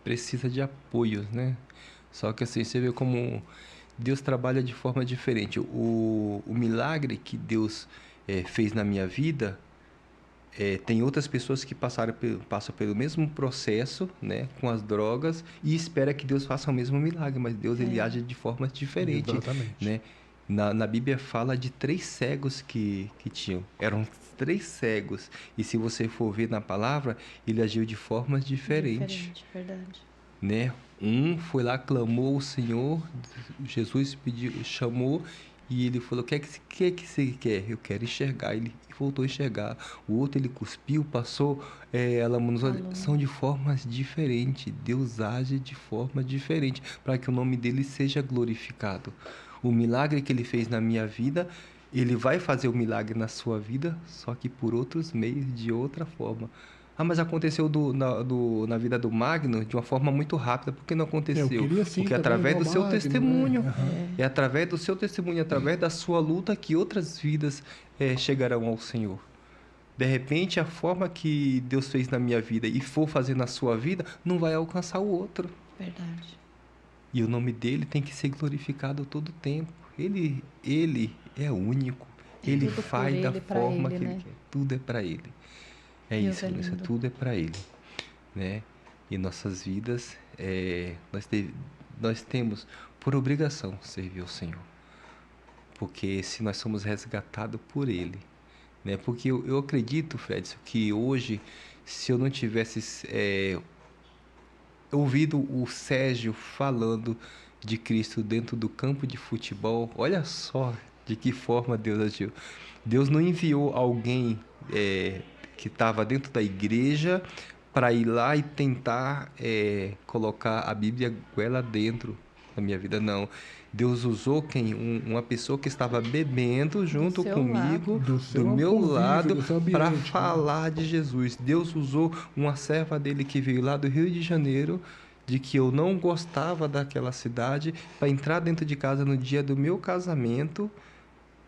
Precisa de apoios, né? Só que assim, você vê como Deus trabalha de forma diferente. O milagre que Deus fez na minha vida, tem outras pessoas que passam pelo mesmo processo, né, com as drogas e espera que Deus faça o mesmo milagre, mas Deus ele age de forma diferente, Exatamente. né? Na Bíblia fala de 3 cegos que tinham. Eram 3 cegos. E se você for ver na palavra, ele agiu de formas diferentes, Diferente, verdade. né? Um foi lá, clamou o Senhor, Jesus pediu, chamou e ele falou: que você quer? Eu quero enxergar. Ele voltou a enxergar. O outro ele cuspiu, passou a lama nos olhos. Falou. São de formas diferentes. Deus age de forma diferente para que o nome dele seja glorificado. O milagre que ele fez na minha vida, ele vai fazer o milagre na sua vida, só que por outros meios, de outra forma. Ah, mas aconteceu na vida do Magno de uma forma muito rápida. Por que não Eu aconteceu? queria sim Porque também, através igual do seu Magno, testemunho, né? Aham. é através do seu testemunho, através da sua luta que outras vidas chegarão ao Senhor. De repente, a forma que Deus fez na minha vida e for fazer na sua vida, não vai alcançar o outro. Verdade. E o nome dele tem que ser glorificado todo o tempo. Ele é único. Ele Tudo por faz da ele, pra forma ele, que ele né? quer. Tudo é para ele. É Deus isso, é Luísa. lindo. Tudo é para ele, né? E nossas vidas, nós temos por obrigação servir ao Senhor. Porque se nós somos resgatados por Ele, né? Porque eu acredito, Fredson, que hoje, se eu não tivesse ouvido o Sérgio falando de Cristo dentro do campo de futebol, olha só de que forma Deus agiu. Deus não enviou alguém que estava dentro da igreja para ir lá e tentar colocar a Bíblia goela dentro da minha vida, não. Deus usou uma pessoa que estava bebendo junto seu comigo, Do do seu meu convívio, lado, do seu para ambiente, né? falar de Jesus. Deus usou uma serva dele que veio lá do Rio de Janeiro, de que eu não gostava daquela cidade, para entrar dentro de casa no dia do meu casamento,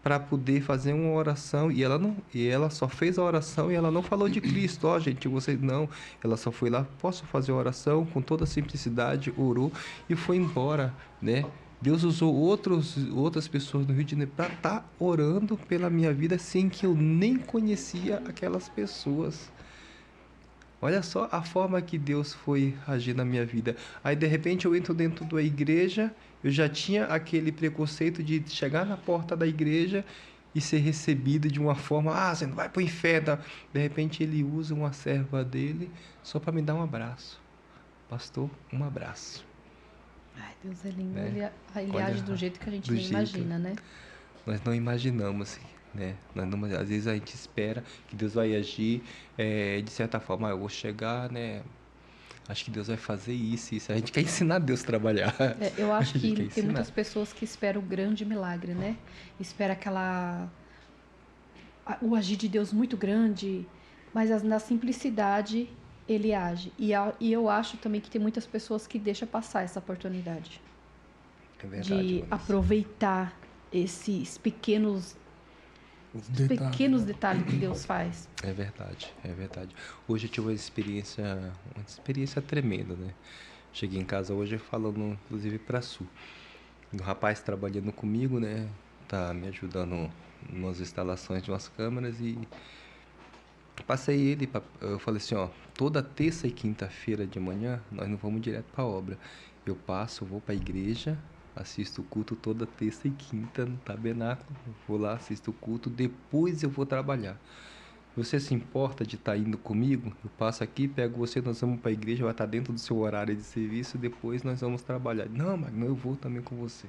para poder fazer uma oração, e ela só fez a oração e ela não falou de Cristo. Ó, gente, vocês não, ela só foi lá, posso fazer a oração com toda simplicidade, orou e foi embora, né? Deus usou outras pessoas no Rio de Janeiro para estar orando pela minha vida sem que eu nem conhecia aquelas pessoas. Olha só a forma que Deus foi agir na minha vida. Aí, de repente, eu entro dentro da igreja, eu já tinha aquele preconceito de chegar na porta da igreja e ser recebido de uma forma, você não vai pro inferno. De repente, ele usa uma serva dele só para me dar um abraço. Pastor, um abraço. Ai, Deus é lindo. Né? Ele Olha, age do jeito que a gente do nem jeito- imagina, né? Nós não imaginamos, né? Às vezes a gente espera que Deus vai agir de certa forma. Eu vou chegar, né? Acho que Deus vai fazer isso, isso. A gente quer ensinar Deus a trabalhar. Eu A acho gente que quer tem ensinar. muitas pessoas que esperam o grande milagre, né? Espera o agir de Deus muito grande, mas na simplicidade ele age. E eu acho também que tem muitas pessoas que deixam passar essa oportunidade É verdade, de Vanessa. aproveitar esses pequenos detalhes que Deus faz. É verdade, é verdade. Hoje eu tive uma experiência tremenda, né? Cheguei em casa hoje falando, inclusive, para Su. Um rapaz trabalhando comigo, né? Tá me ajudando nas instalações de umas câmeras e passei ele, eu falei assim, ó, toda terça e quinta-feira de manhã nós não vamos direto para a obra. Eu vou para a igreja, assisto o culto toda terça e quinta no tabernáculo, vou lá, assisto o culto, depois eu vou trabalhar. Você se importa de estar indo comigo? Eu passo aqui, pego você, nós vamos para a igreja, vai estar dentro do seu horário de serviço, depois nós vamos trabalhar. Não, Magno, eu vou também com você.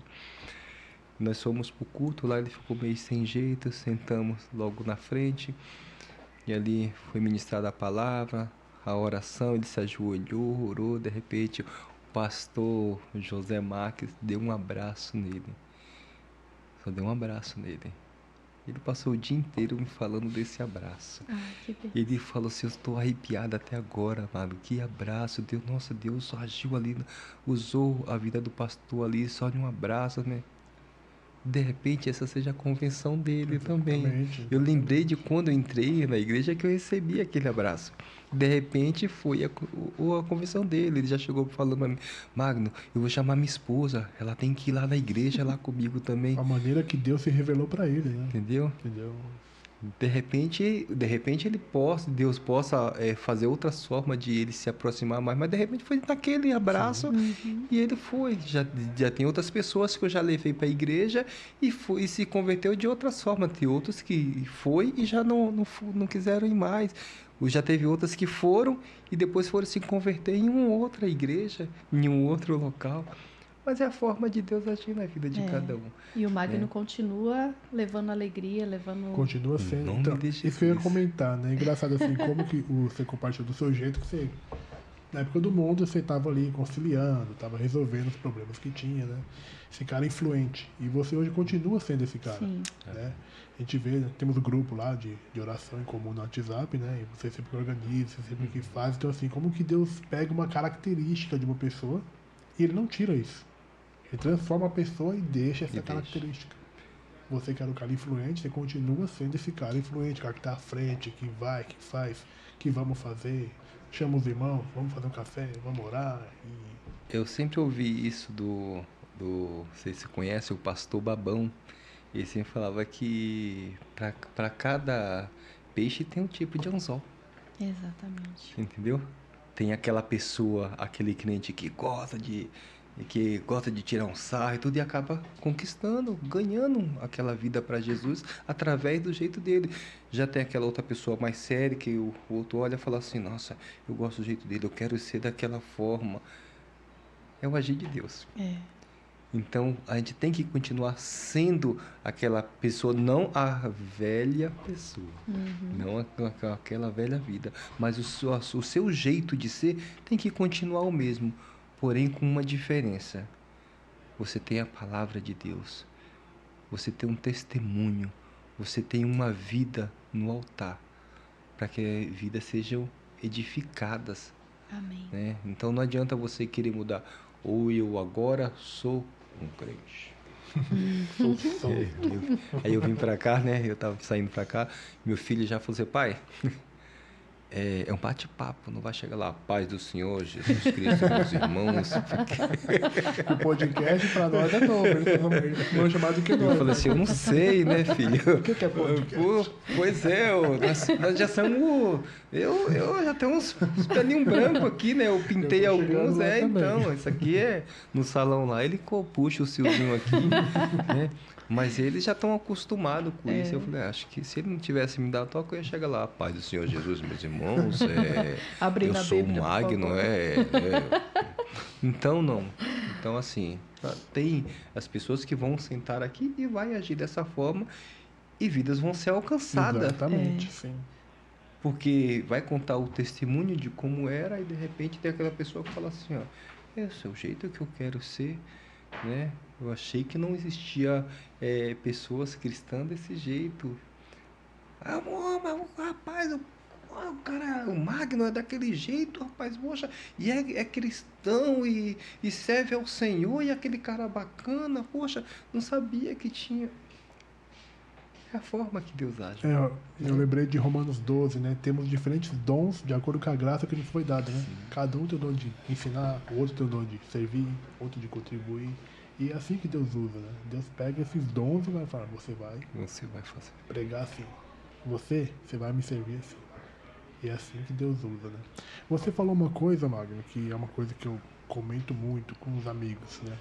Nós fomos pro culto, lá ele ficou meio sem jeito, sentamos logo na frente, e ali foi ministrada a palavra, a oração, ele se ajoelhou, orou, de repente o pastor José Marques deu um abraço nele. Só deu um abraço nele. Ele passou o dia inteiro me falando desse abraço. Que bem. Ele falou assim, eu estou arrepiado até agora, mano. Que abraço, Deus, nossa, Deus só agiu ali, usou a vida do pastor ali, só de um abraço, né? De repente, essa seja a convenção dele também. Exatamente. Eu lembrei de quando eu entrei na igreja que eu recebi aquele abraço. De repente, foi a convenção dele. Ele já chegou falando pra mim, Magno, eu vou chamar minha esposa. Ela tem que ir lá na igreja, lá comigo também. A maneira que Deus se revelou para ele, né? Entendeu? Entendeu? De repente Deus possa fazer outras formas de ele se aproximar mais, mas de repente foi naquele abraço e ele foi. Já tem outras pessoas que eu já levei para a igreja e se converteu de outras formas. Tem outros que foi e já não quiseram ir mais. Já teve outras que foram e depois foram se converter em uma outra igreja, em um outro local. Mas é a forma de Deus agir na vida de cada um. E o Magno continua levando alegria, Continua sendo. Então, isso que eu ia comentar, né? Engraçado assim, como que você compartilhou do seu jeito que você... Na época do mundo, você estava ali conciliando, estava resolvendo os problemas que tinha, né? Esse cara influente. E você hoje continua sendo esse cara. Sim. Né? A gente vê, temos um grupo lá de oração em comum no WhatsApp, né? E você sempre organiza, você sempre que faz. Então, assim, como que Deus pega uma característica de uma pessoa e ele não tira isso. Ele transforma a pessoa e deixa essa característica. Você que era o cara influente, você continua sendo esse cara influente, o cara que está à frente, que vai, que faz, que vamos fazer, chama os irmãos, vamos fazer um café, vamos orar. Eu sempre ouvi isso não sei se você conhece, o pastor Babão. Ele sempre falava que para cada peixe tem um tipo de anzol. Exatamente. Entendeu? Tem aquela pessoa, aquele cliente que gosta de tirar um sarro e tudo, e acaba conquistando, ganhando aquela vida para Jesus através do jeito dele. Já tem aquela outra pessoa mais séria que o outro olha e fala assim, nossa, eu gosto do jeito dele, eu quero ser daquela forma. É o agir de Deus. Então, a gente tem que continuar sendo aquela pessoa, não a velha pessoa, não aquela velha vida, mas o seu jeito de ser tem que continuar o mesmo. Porém, com uma diferença. Você tem a palavra de Deus. Você tem um testemunho. Você tem uma vida no altar. Para que as vidas sejam edificadas. Amém. Né? Então não adianta você querer mudar. Ou eu agora sou um crente. Aí eu vim para cá, né? Eu estava saindo para cá. Meu filho já falou assim, pai... É um bate-papo, não vai chegar lá, paz do Senhor, Jesus Cristo, meus irmãos. O podcast para nós é novo, eles não chamado que não. Eu falei assim, eu não sei, né, filho? O que é podcast? Pois é, nós já somos... Eu já tenho uns pelinhos brancos aqui, né? Eu pintei alguns, então, isso aqui é no salão lá, ele puxa o fiozinho aqui, né? Mas eles já estão acostumados com isso. Eu falei, acho que se ele não tivesse me dado toque, eu ia chegar lá, paz do Senhor Jesus, meus irmãos, eu sou o Magno, Então, não. Então, assim, tem as pessoas que vão sentar aqui e vai agir dessa forma e vidas vão ser alcançadas. Exatamente, sim. Porque vai contar o testemunho de como era e, de repente, tem aquela pessoa que fala assim, ó, esse é o jeito que eu quero ser, né? Eu achei que não existia pessoas cristãs desse jeito. Rapaz, o cara, o Magno é daquele jeito, rapaz, poxa, e é cristão e serve ao Senhor, e aquele cara bacana, poxa, não sabia que tinha. É a forma que Deus age. Eu lembrei de Romanos 12, né? Temos diferentes dons de acordo com a graça que nos foi dada, né? Sim. Cada um tem o dom de ensinar, o outro tem o dom de servir, outro de contribuir. E é assim que Deus usa, né? Deus pega esses dons e vai falar, você vai fazer. Pregar assim. Você vai me servir assim. E é assim que Deus usa, né? Você falou uma coisa, Magno, que é uma coisa que eu comento muito com os amigos, né?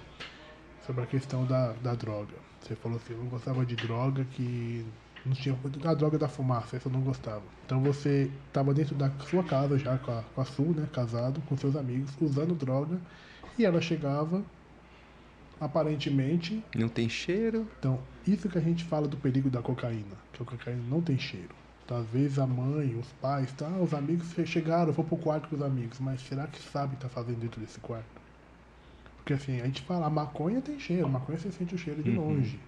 Sobre a questão da droga. Você falou assim, eu não gostava de droga que não tinha... A droga da fumaça, essa eu não gostava. Então você estava dentro da sua casa já com a Su, né? Casado, com seus amigos, usando droga. E ela chegava... Aparentemente... Não tem cheiro. Então, isso que a gente fala do perigo da cocaína. Que a cocaína não tem cheiro. Então, às vezes a mãe, os pais, os amigos chegaram, eu vou pro quarto com os amigos. Mas será que sabe o que tá fazendo dentro desse quarto? Porque assim, a gente fala, a maconha tem cheiro. A maconha você sente o cheiro de longe.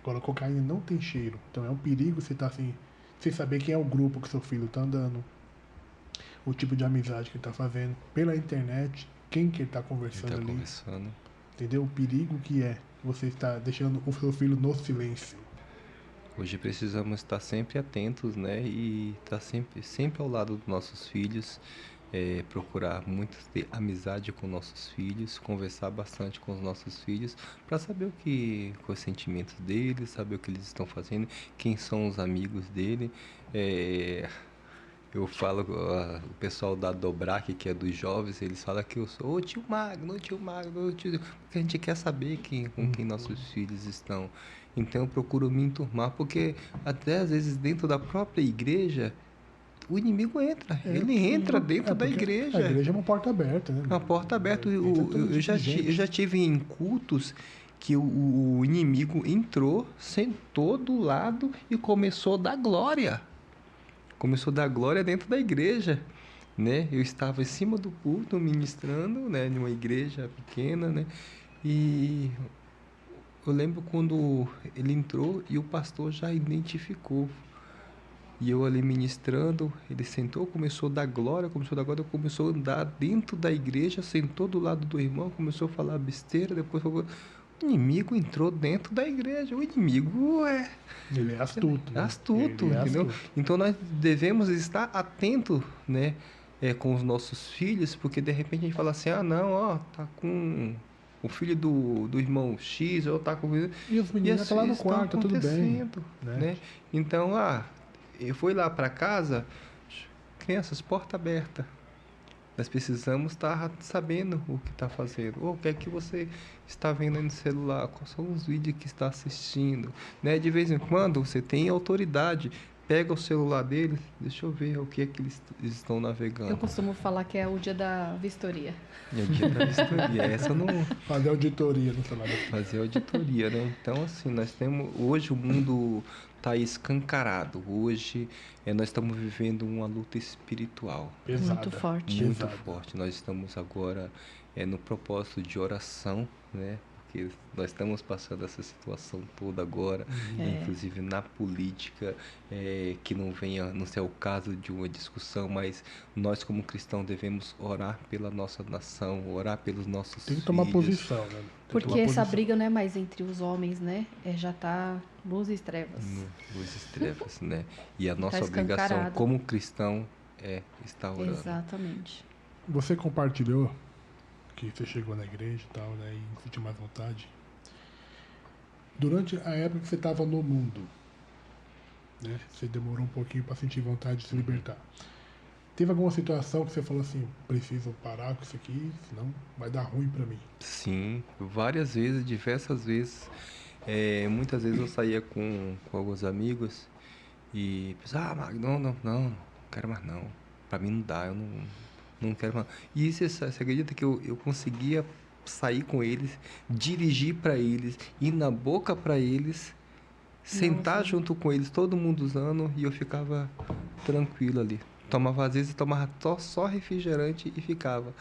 Agora, a cocaína não tem cheiro. Então, é um perigo você tá assim... Sem saber quem é o grupo que seu filho tá andando. O tipo de amizade que ele tá fazendo. Pela internet, quem que ele tá conversando ali. Entendeu? O perigo que é você estar deixando o seu filho no silêncio. Hoje precisamos estar sempre atentos, né? E estar sempre ao lado dos nossos filhos, procurar muito ter amizade com nossos filhos, conversar bastante com os nossos filhos, para saber os sentimentos deles, saber o que eles estão fazendo, quem são os amigos dele. É, eu falo, o pessoal da Dobrac, que é dos jovens, eles falam que eu sou o tio Magno, o tio... Porque a gente quer saber com quem nossos filhos estão. Então eu procuro me enturmar, porque até às vezes dentro da própria igreja, o inimigo entra. Ele entra dentro da porque igreja. A igreja é uma porta aberta, né? Uma porta aberta. Entra todo Eu tipo de gente. eu já tive em cultos que o inimigo entrou, sentou do lado e começou a dar glória. Começou a dar glória dentro da igreja, né? Eu estava em cima do púlpito ministrando, né? Numa igreja pequena, né? E eu lembro quando ele entrou e o pastor já identificou. E eu ali ministrando, ele sentou, começou a dar glória, começou a andar dentro da igreja, sentou do lado do irmão, começou a falar besteira, depois falou... O inimigo entrou dentro da igreja. O inimigo Ele é astuto. Né? Astuto, Ele é entendeu? astuto. Então nós devemos estar atentos, né, com os nossos filhos, porque de repente a gente fala assim, ah não, ó, tá com o filho do irmão X, ou tá com... E os meninos estão lá no quarto, tudo bem. Né? Então, eu fui lá para casa, crianças, porta aberta. Nós precisamos estar sabendo o que está fazendo. Ou o que é que você está vendo aí no celular? Quais são os vídeos que está assistindo? Né? De vez em quando você tem autoridade. Pega o celular deles, deixa eu ver o que é que eles estão navegando. Eu costumo falar que é o dia da vistoria. É o dia da vistoria. Essa eu não... Fazer auditoria no celular. Fazer auditoria, né? Então, assim, nós temos... Hoje o mundo está escancarado. Hoje nós estamos vivendo uma luta espiritual. Pesada. Muito forte. Muito forte. Nós estamos agora no propósito de oração, né? Porque nós estamos passando essa situação toda agora, inclusive na política, que não ser o caso de uma discussão, mas nós como cristãos devemos orar pela nossa nação, orar pelos nossos Tem que tomar filhos. posição, né? Porque essa briga não é mais entre os homens, né? Já tá luz e trevas. Luz e trevas, né? E a nossa escancarado. obrigação como cristão é estar orando. Exatamente. Você compartilhou que você chegou na igreja e tal, né? E sentiu mais vontade. Durante a época que você estava no mundo, né? Você demorou um pouquinho para sentir vontade de se libertar. Teve alguma situação que você falou assim, preciso parar com isso aqui, senão vai dar ruim para mim? Sim, várias vezes, diversas vezes. Muitas vezes eu saía com alguns amigos e pensava, Magno, não quero mais não. Para mim não dá, eu não quero mais. E você acredita que eu conseguia sair com eles, dirigir para eles, ir na boca para eles, sentar junto com eles, todo mundo usando, e eu ficava tranquilo ali. Às vezes tomava só refrigerante e ficava.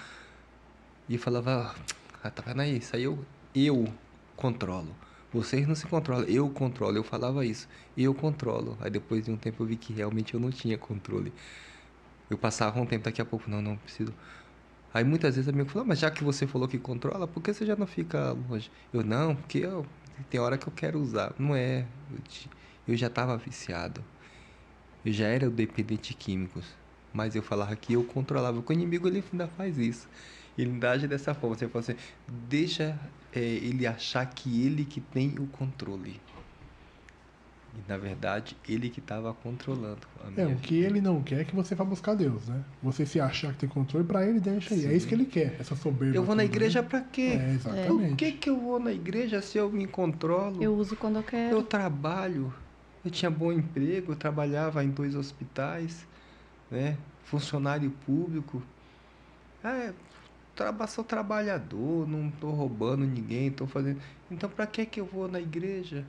E falava, tá vendo aí? Isso aí eu controlo. Vocês não se controlam, eu controlo. Eu falava isso, eu controlo. Aí depois de um tempo eu vi que realmente eu não tinha controle. Eu passava um tempo, daqui a pouco, não preciso. Aí muitas vezes o amigo falou, mas já que você falou que controla, por que você já não fica longe? Eu, não, porque tem hora que eu quero usar. Não é, eu já estava viciado. Eu já era o dependente de químicos. Mas eu falava que eu controlava. Porque o inimigo ele ainda faz isso. Ele ainda age dessa forma. Você fala assim, deixa ele achar que ele que tem o controle. E, na verdade, ele que estava controlando a minha o que ele não quer é que você vá buscar Deus, né? Você se achar que tem controle, pra ele deixa aí. Sim. É isso que ele quer, essa soberba. Eu vou na toda, igreja né? pra quê? Exatamente. Por que eu vou na igreja se eu me controlo? Eu uso quando eu quero. Eu trabalho. Eu tinha bom emprego, eu trabalhava em 2 hospitais, né? Funcionário público. Sou trabalhador, não estou roubando ninguém, estou fazendo... Então, para que eu vou na igreja?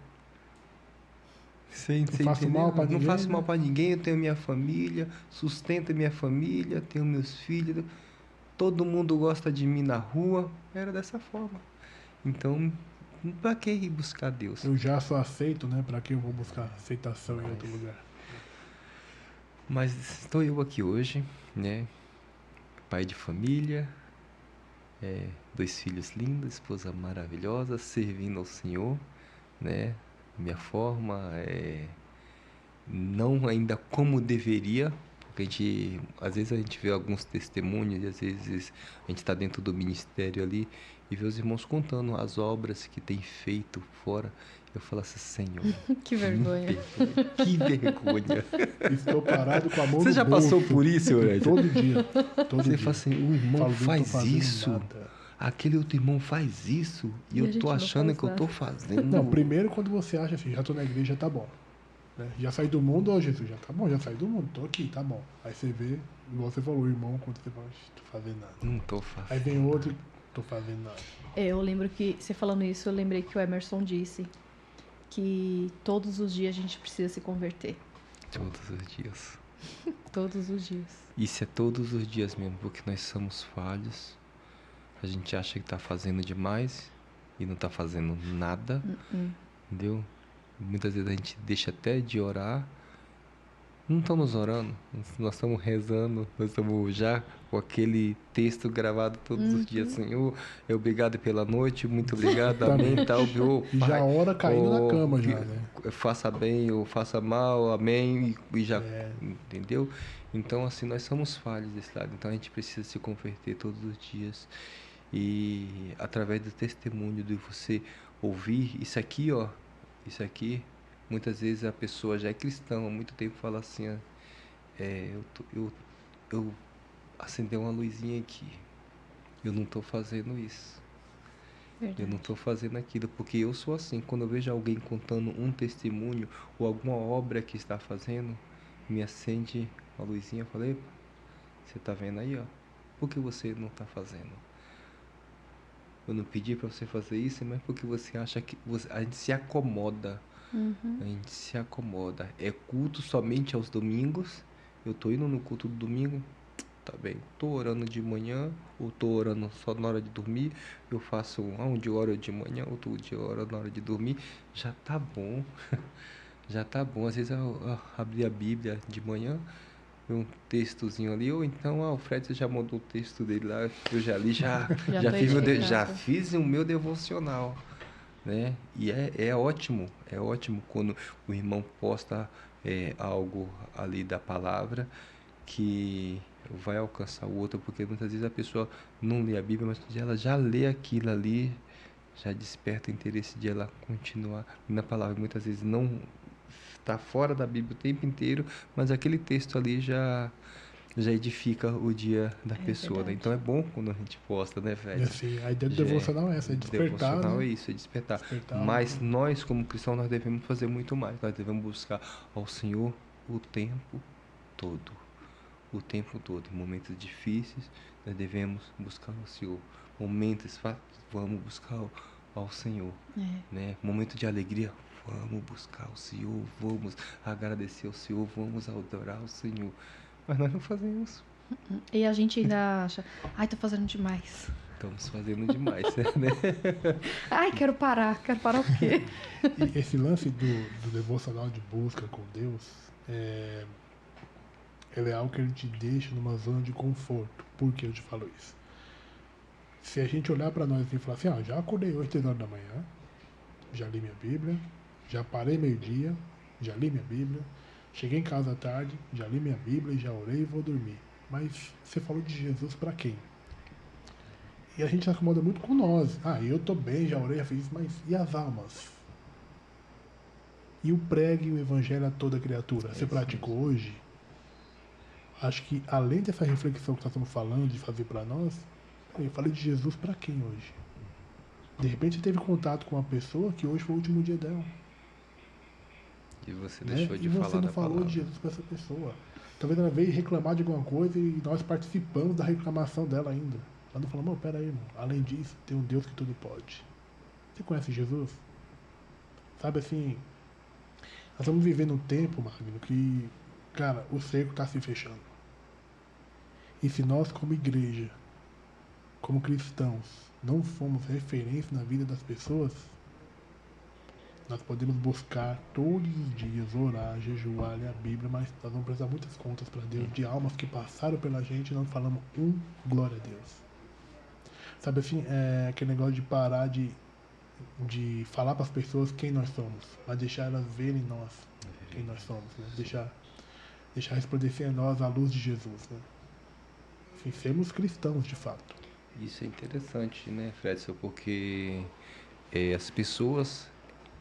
Não faço mal para ninguém. Não faço mal para ninguém, eu tenho minha família, sustento minha família, tenho meus filhos, todo mundo gosta de mim na rua. Era dessa forma. Então, para que ir buscar Deus? Eu já sou aceito, né? Para que eu vou buscar aceitação em outro lugar? Mas estou eu aqui hoje, né? Pai de família, 2 filhos lindos, esposa maravilhosa, servindo ao Senhor, né? Minha forma, não ainda como deveria, porque às vezes a gente vê alguns testemunhos e às vezes a gente está dentro do ministério ali e vê os irmãos contando as obras que tem feito fora. Eu falo assim, Senhor, Que vergonha. que vergonha. Estou parado com a mão Você no já bolso. passou por isso, Ed? Todo dia. Todo Você dia. fala assim, o irmão Falo, não tô faz fazendo isso, nada. aquele outro irmão faz isso, e E a eu gente tô não achando faz que eu tô nada. fazendo. Não, primeiro quando você acha assim, já tô na igreja, tá bom. Né? Já saí do mundo, ó Jesus, já tá bom, já saí do mundo, tô aqui, tá bom. Aí você vê, igual você falou, o irmão, quando você fala, tô fazendo nada. Não tô fazendo. Aí vem outro, tô fazendo nada. Eu lembro que, você falando isso, eu lembrei que o Emerson disse que todos os dias a gente precisa se converter. Todos os dias. Todos os dias. Isso é todos os dias mesmo, porque nós somos falhos. A gente acha que tá fazendo demais e não tá fazendo nada, entendeu? Muitas vezes a gente deixa até de orar. Não estamos orando, nós estamos rezando, nós estamos já com aquele texto gravado todos os dias. Senhor, obrigado pela noite, muito obrigado, amém, tal. E já ora caindo na cama já, né? Faça bem ou faça mal, amém, e já, entendeu? Então, assim, nós somos falhos desse lado, então a gente precisa se converter todos os dias. E através do testemunho de você ouvir isso aqui, ó, isso aqui, muitas vezes a pessoa já é cristã há muito tempo, fala assim, ó, eu acendi uma luzinha aqui, eu não estou fazendo isso, Verdade. eu não estou fazendo aquilo, porque eu sou assim, quando eu vejo alguém contando um testemunho ou alguma obra que está fazendo, me acende uma luzinha, eu falei, epa, você está vendo aí, ó, por que você não está fazendo? Eu não pedi para você fazer isso, mas porque você acha que a gente se acomoda. A gente se acomoda. É culto somente aos domingos. Eu tô indo no culto do domingo. Tá bem. Tô orando de manhã, ou tô orando só na hora de dormir. Eu faço um dia eu oro de manhã, outro dia eu oro na hora de dormir. Já tá bom. Já tá bom. Às vezes eu abri a Bíblia de manhã, um textozinho ali, ou então o Fred já mandou o texto dele lá, eu já li, já tô fiz edificado. já fiz o meu devocional, né? E é ótimo quando o irmão posta algo ali da palavra que vai alcançar o outro, porque muitas vezes a pessoa não lê a Bíblia, mas ela já lê aquilo ali, já desperta o interesse de ela continuar na palavra. Muitas vezes não está fora da Bíblia o tempo inteiro, mas aquele texto ali já edifica o dia da pessoa, né? verdade. Então é bom quando a gente posta, né, E velho? assim, a ideia do devocional é essa, é despertar, Devocional né? é isso, é despertar. Despertar, Mas nós, como cristãos, nós devemos fazer muito mais. Nós devemos buscar ao Senhor o tempo todo. O tempo todo. Em momentos difíceis, nós devemos buscar ao Senhor. Momentos fáceis, vamos buscar ao Senhor. Né? Momento de alegria, vamos buscar o Senhor, vamos agradecer ao Senhor, vamos adorar o Senhor. Mas nós não fazemos. E a gente ainda acha, ai, tô fazendo demais. Estamos fazendo demais, né? Ai, quero parar o quê? E esse lance do devocional de busca com Deus, ele é algo que ele te deixa numa zona de conforto. Por que eu te falo isso? Se a gente olhar para nós e falar assim, já acordei hoje 3 horas da manhã, já li minha Bíblia, já parei meio-dia, já li minha Bíblia, cheguei em casa à tarde, já li minha Bíblia, já orei e vou dormir. Mas você falou de Jesus para quem? E a gente se acomoda muito com nós. Eu tô bem, já orei, já fiz isso, mas e as almas? E o pregue e o evangelho a toda criatura? Você praticou hoje? Acho que além dessa reflexão que nós estamos falando de fazer para nós, eu falei de Jesus para quem hoje? De repente você teve contato com uma pessoa que hoje foi o último dia dela. E você Né? deixou de E você falar não da falou palavra. de Jesus para essa pessoa. Talvez ela veio reclamar de alguma coisa e nós participamos da reclamação dela ainda. Ela não falou, pera aí, irmão. Além disso, tem um Deus que tudo pode. Você conhece Jesus? Sabe assim, nós estamos vivendo um tempo, Magno, que, cara, o cerco está se fechando. E se nós, como igreja, como cristãos, não formos referência na vida das pessoas, nós podemos buscar todos os dias, orar, jejuar, ler a Bíblia, mas nós vamos prestar muitas contas para Deus de almas que passaram pela gente e nós falamos glória a Deus. Sabe assim, é aquele negócio de parar de falar para as pessoas quem nós somos, mas deixar elas verem em nós quem nós somos, né? Deixar resplandecer em nós a luz de Jesus, né? Assim, sermos cristãos de fato. Isso é interessante, né, Fredson? Porque as pessoas,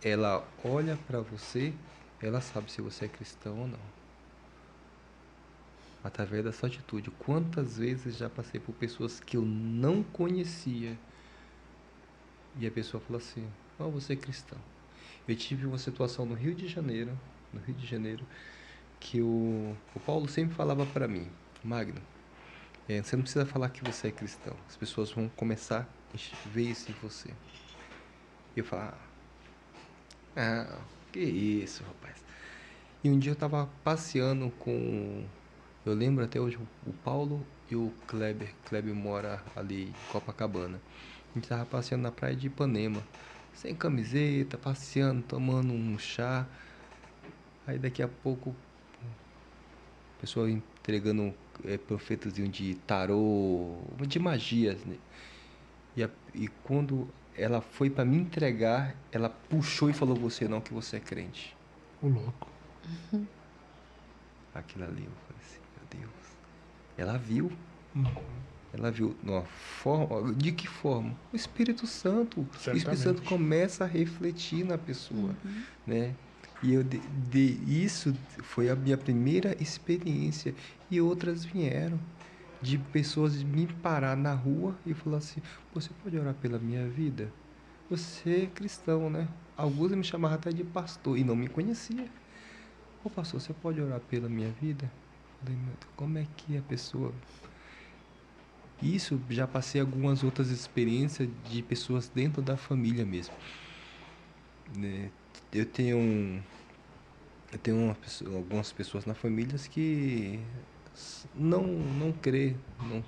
ela olha para você, ela sabe se você é cristão ou não. Através da sua atitude. Quantas vezes já passei por pessoas que eu não conhecia e a pessoa falou assim: "Oh, você é cristão". Eu tive uma situação no Rio de Janeiro, que o Paulo sempre falava para mim: "Magno, você não precisa falar que você é cristão. As pessoas vão começar a ver isso em você". E eu falava: "Ah, que isso, rapaz". E um dia eu tava passeando com... Eu lembro até hoje, o Paulo e o Kleber. Kleber mora ali em Copacabana. A gente tava passeando na praia de Ipanema, sem camiseta, passeando, tomando um chá. Aí daqui a pouco, o pessoal entregando profetazinho de tarô, de magias, né? E quando ela foi para me entregar, ela puxou e falou: "Você não, que você é crente". O louco. Aquilo ali, eu falei assim: "Meu Deus". Ela viu. Ela viu de uma forma. De que forma? O Espírito Santo. O Espírito Santo Certamente. começa a refletir na pessoa, né? E isso foi a minha primeira experiência. E outras vieram de pessoas me parar na rua e falar assim: "Você pode orar pela minha vida? Você é cristão, né?". Alguns me chamavam até de pastor e não me conhecia. "Ô pastor, você pode orar pela minha vida?". Eu falei: "Meu Deus, como é que a pessoa..." Isso, já passei algumas outras experiências de pessoas dentro da família mesmo, né? Eu tenho, algumas pessoas na família que não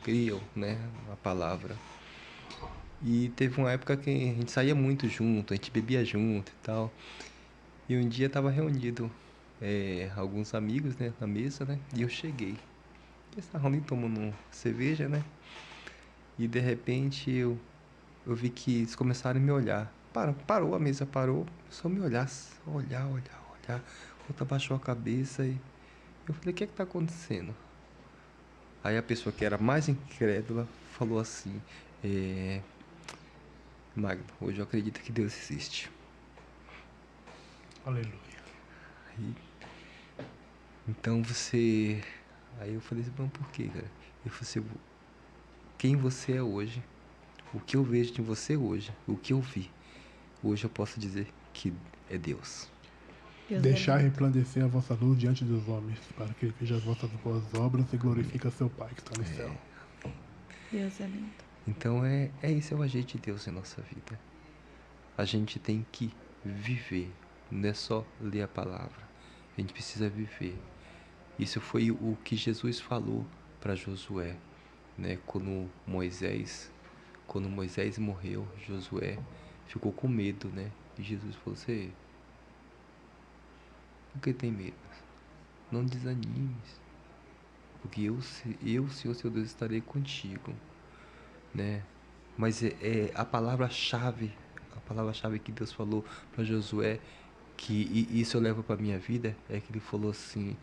criam, né, na palavra. E teve uma época que a gente saía muito junto, a gente bebia junto e tal. E um dia tava reunido alguns amigos, né, na mesa, né? E eu cheguei. Eles estavam ali tomando cerveja, né? E de repente eu vi que eles começaram a me olhar. Parou, a mesa parou, só me olhar, olhar. Outra baixou a cabeça e eu falei: "O que é que tá acontecendo?". Aí a pessoa que era mais incrédula falou assim: "Magno, hoje eu acredito que Deus existe". Aleluia. Aí, então você... Aí eu falei assim: "Mas por quê, cara?". Eu falei assim: "Quem você é hoje, o que eu vejo de você hoje, o que eu vi, hoje eu posso dizer que é Deus". Deus é Deixar lindo. resplandecer a vossa luz diante dos homens, para que ele veja as vossas boas obras e glorifique a seu Pai que está no céu. Deus é lindo. Então é isso, é o agente de Deus em nossa vida. A gente tem que viver, não é só ler a palavra. A gente precisa viver. Isso foi o que Jesus falou para Josué, né? Quando Moisés morreu, Josué ficou com medo, né? E Jesus falou: "Você, por que tem medo? Não desanimes, porque eu, Senhor, seu Deus, estarei contigo", né? Mas a palavra-chave que Deus falou para Josué, isso eu levo para minha vida, é que ele falou assim: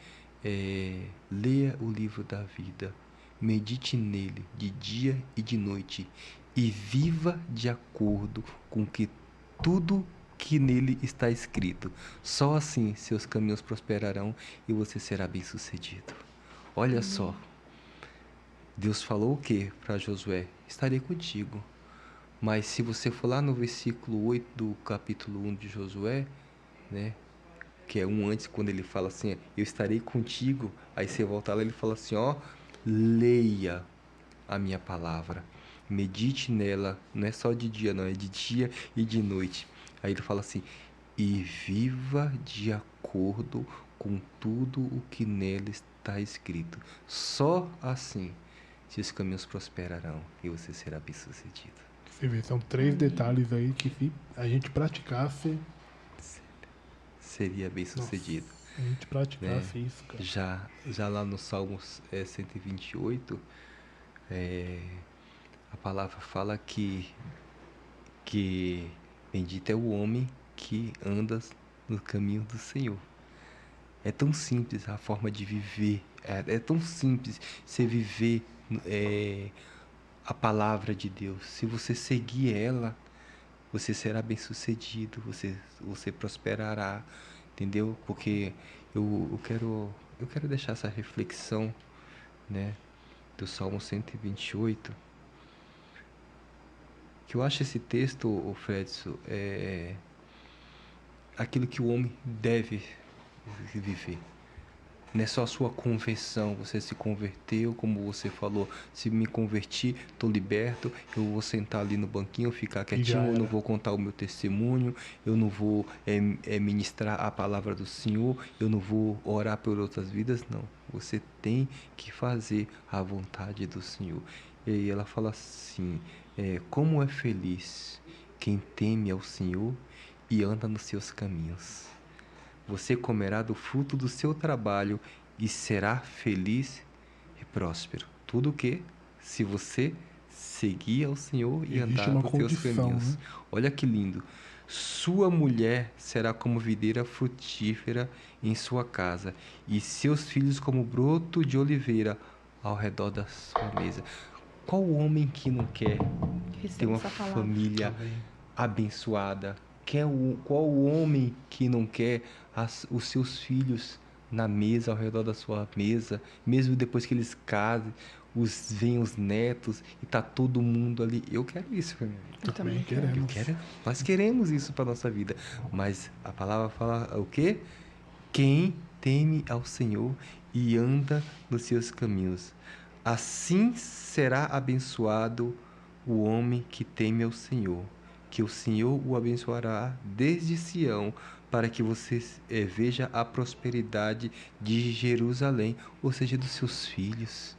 leia o livro da vida, medite nele de dia e de noite e viva de acordo com que tudo que nele está escrito. Só assim seus caminhos prosperarão e você será bem-sucedido. Olha só, Deus falou o que para Josué? Estarei contigo. Mas se você for lá no versículo 8 do capítulo 1 de Josué, né, que é um antes, quando ele fala assim: "Eu estarei contigo", aí você volta lá, ele fala assim: "Ó, leia a minha palavra, medite nela", não é só de dia, não, é de dia e de noite. Aí ele fala assim: "E viva de acordo com tudo o que nela está escrito. Só assim seus caminhos prosperarão e você será bem-sucedido". Você vê, são 3 detalhes aí que se a gente praticasse, Seria nossa, bem-sucedido, se a gente né? praticasse isso, cara. Já lá no Salmos 128, a palavra fala que bendito é o homem que anda no caminho do Senhor. É tão simples a forma de viver, é tão simples você viver a palavra de Deus. Se você seguir ela, você será bem-sucedido, você prosperará, entendeu? Porque eu quero deixar essa reflexão, né, do Salmo 128, que eu acho esse texto, o Fredson, aquilo que o homem deve viver. Não é só a sua conversão, você se converteu, como você falou, se me converti, estou liberto, eu vou sentar ali no banquinho, ficar quietinho, eu não vou contar o meu testemunho, eu não vou ministrar a palavra do Senhor, eu não vou orar por outras vidas, não. Você tem que fazer a vontade do Senhor. E aí ela fala assim, como é feliz quem teme ao Senhor e anda nos seus caminhos. Você comerá do fruto do seu trabalho e será feliz e próspero. Tudo o que? Se você seguir ao Senhor e andar nos seus caminhos. Né? Olha que lindo. Sua mulher será como videira frutífera em sua casa, e seus filhos como broto de oliveira ao redor da sua mesa. Qual homem que não quer ter uma família abençoada? Qual homem que não quer os seus filhos na mesa, ao redor da sua mesa, mesmo depois que eles casem, vêm os netos e tá todo mundo ali? Eu quero isso para minha vida. Eu também quero. Nós queremos isso para nossa vida. Mas a palavra fala o quê? Quem teme ao Senhor e anda nos seus caminhos. Assim será abençoado o homem que teme ao Senhor, que o Senhor o abençoará desde Sião, para que você veja a prosperidade de Jerusalém, ou seja, dos seus filhos.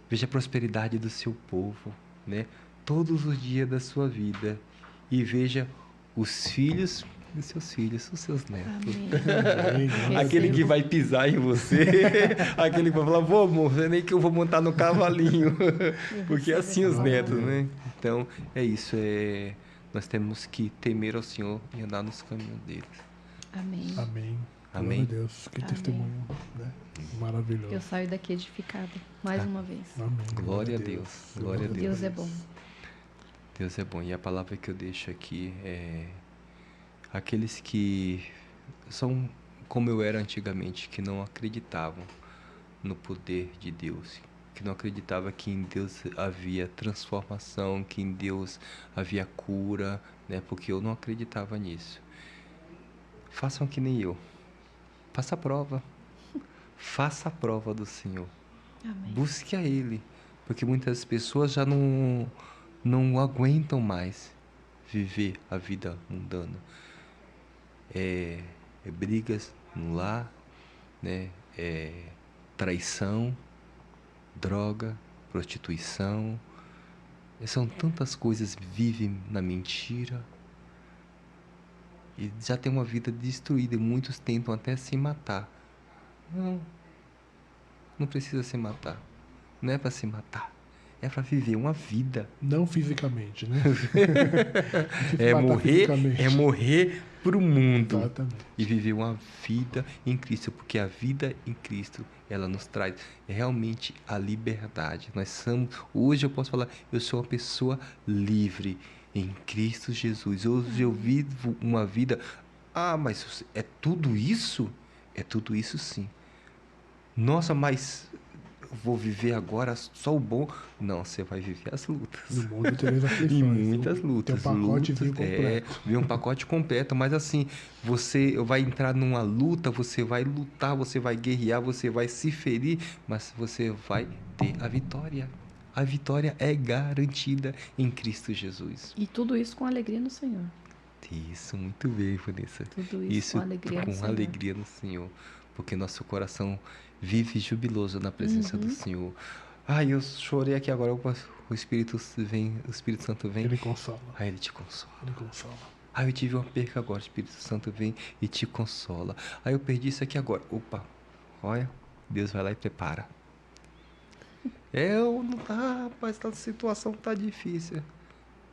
Veja a prosperidade do seu povo, né? Todos os dias da sua vida. E veja os filhos dos seus filhos, os seus netos. Aquele que vai pisar em você, aquele que vai falar, amor, nem que eu vou montar no cavalinho. Porque é assim os netos, né? Então, é isso, nós temos que temer ao Senhor e andar nos caminhos deles. Amém. Amém. Amém. Glória a Deus, que testemunho, né? Maravilhoso. Eu saio daqui edificada, mais uma vez. Amém. Glória a Deus. Glória a Deus. Deus é bom. Deus é bom. E a palavra que eu deixo aqui é aqueles que são como eu era antigamente, que não acreditavam no poder de Deus, que não acreditava que em Deus havia transformação, que em Deus havia cura, né? Porque eu não acreditava nisso. Façam que nem eu. Faça a prova. Faça a prova do Senhor. Amém. Busque a Ele. Porque muitas pessoas já não aguentam mais viver a vida mundana. Brigas no lar, né? Traição, droga, prostituição. São tantas coisas, vivem na mentira. E já tem uma vida destruída. E muitos tentam até se matar. Não precisa se matar. Não é para se matar. É para viver uma vida. Não fisicamente, né? Morrer para o mundo. Exatamente. E viver uma vida em Cristo. Porque a vida em Cristo, ela nos traz realmente a liberdade. Hoje eu posso falar, eu sou uma pessoa livre em Cristo Jesus. Hoje eu vivo uma vida... mas é tudo isso? É tudo isso sim. Nossa, mas vou viver agora só o bom? Não, você vai viver as lutas. No mundo tereis aflições. E muitas lutas. Tem um pacote completo. Vem um pacote completo, mas assim, você vai entrar numa luta, você vai lutar, você vai guerrear, você vai se ferir, mas você vai ter a vitória. A vitória é garantida em Cristo Jesus. E tudo isso com alegria no Senhor. Isso, muito bem, Vanessa. Tudo isso com alegria no Senhor. Com alegria no Senhor. Porque nosso coração vive jubiloso na presença do Senhor. Eu chorei aqui agora. O Espírito Santo vem. Ele consola. Ele te consola. Ele consola. Eu tive uma perca agora. O Espírito Santo vem e te consola. Eu perdi isso aqui agora. Opa, olha, Deus vai lá e prepara. rapaz, tá, a situação tá difícil.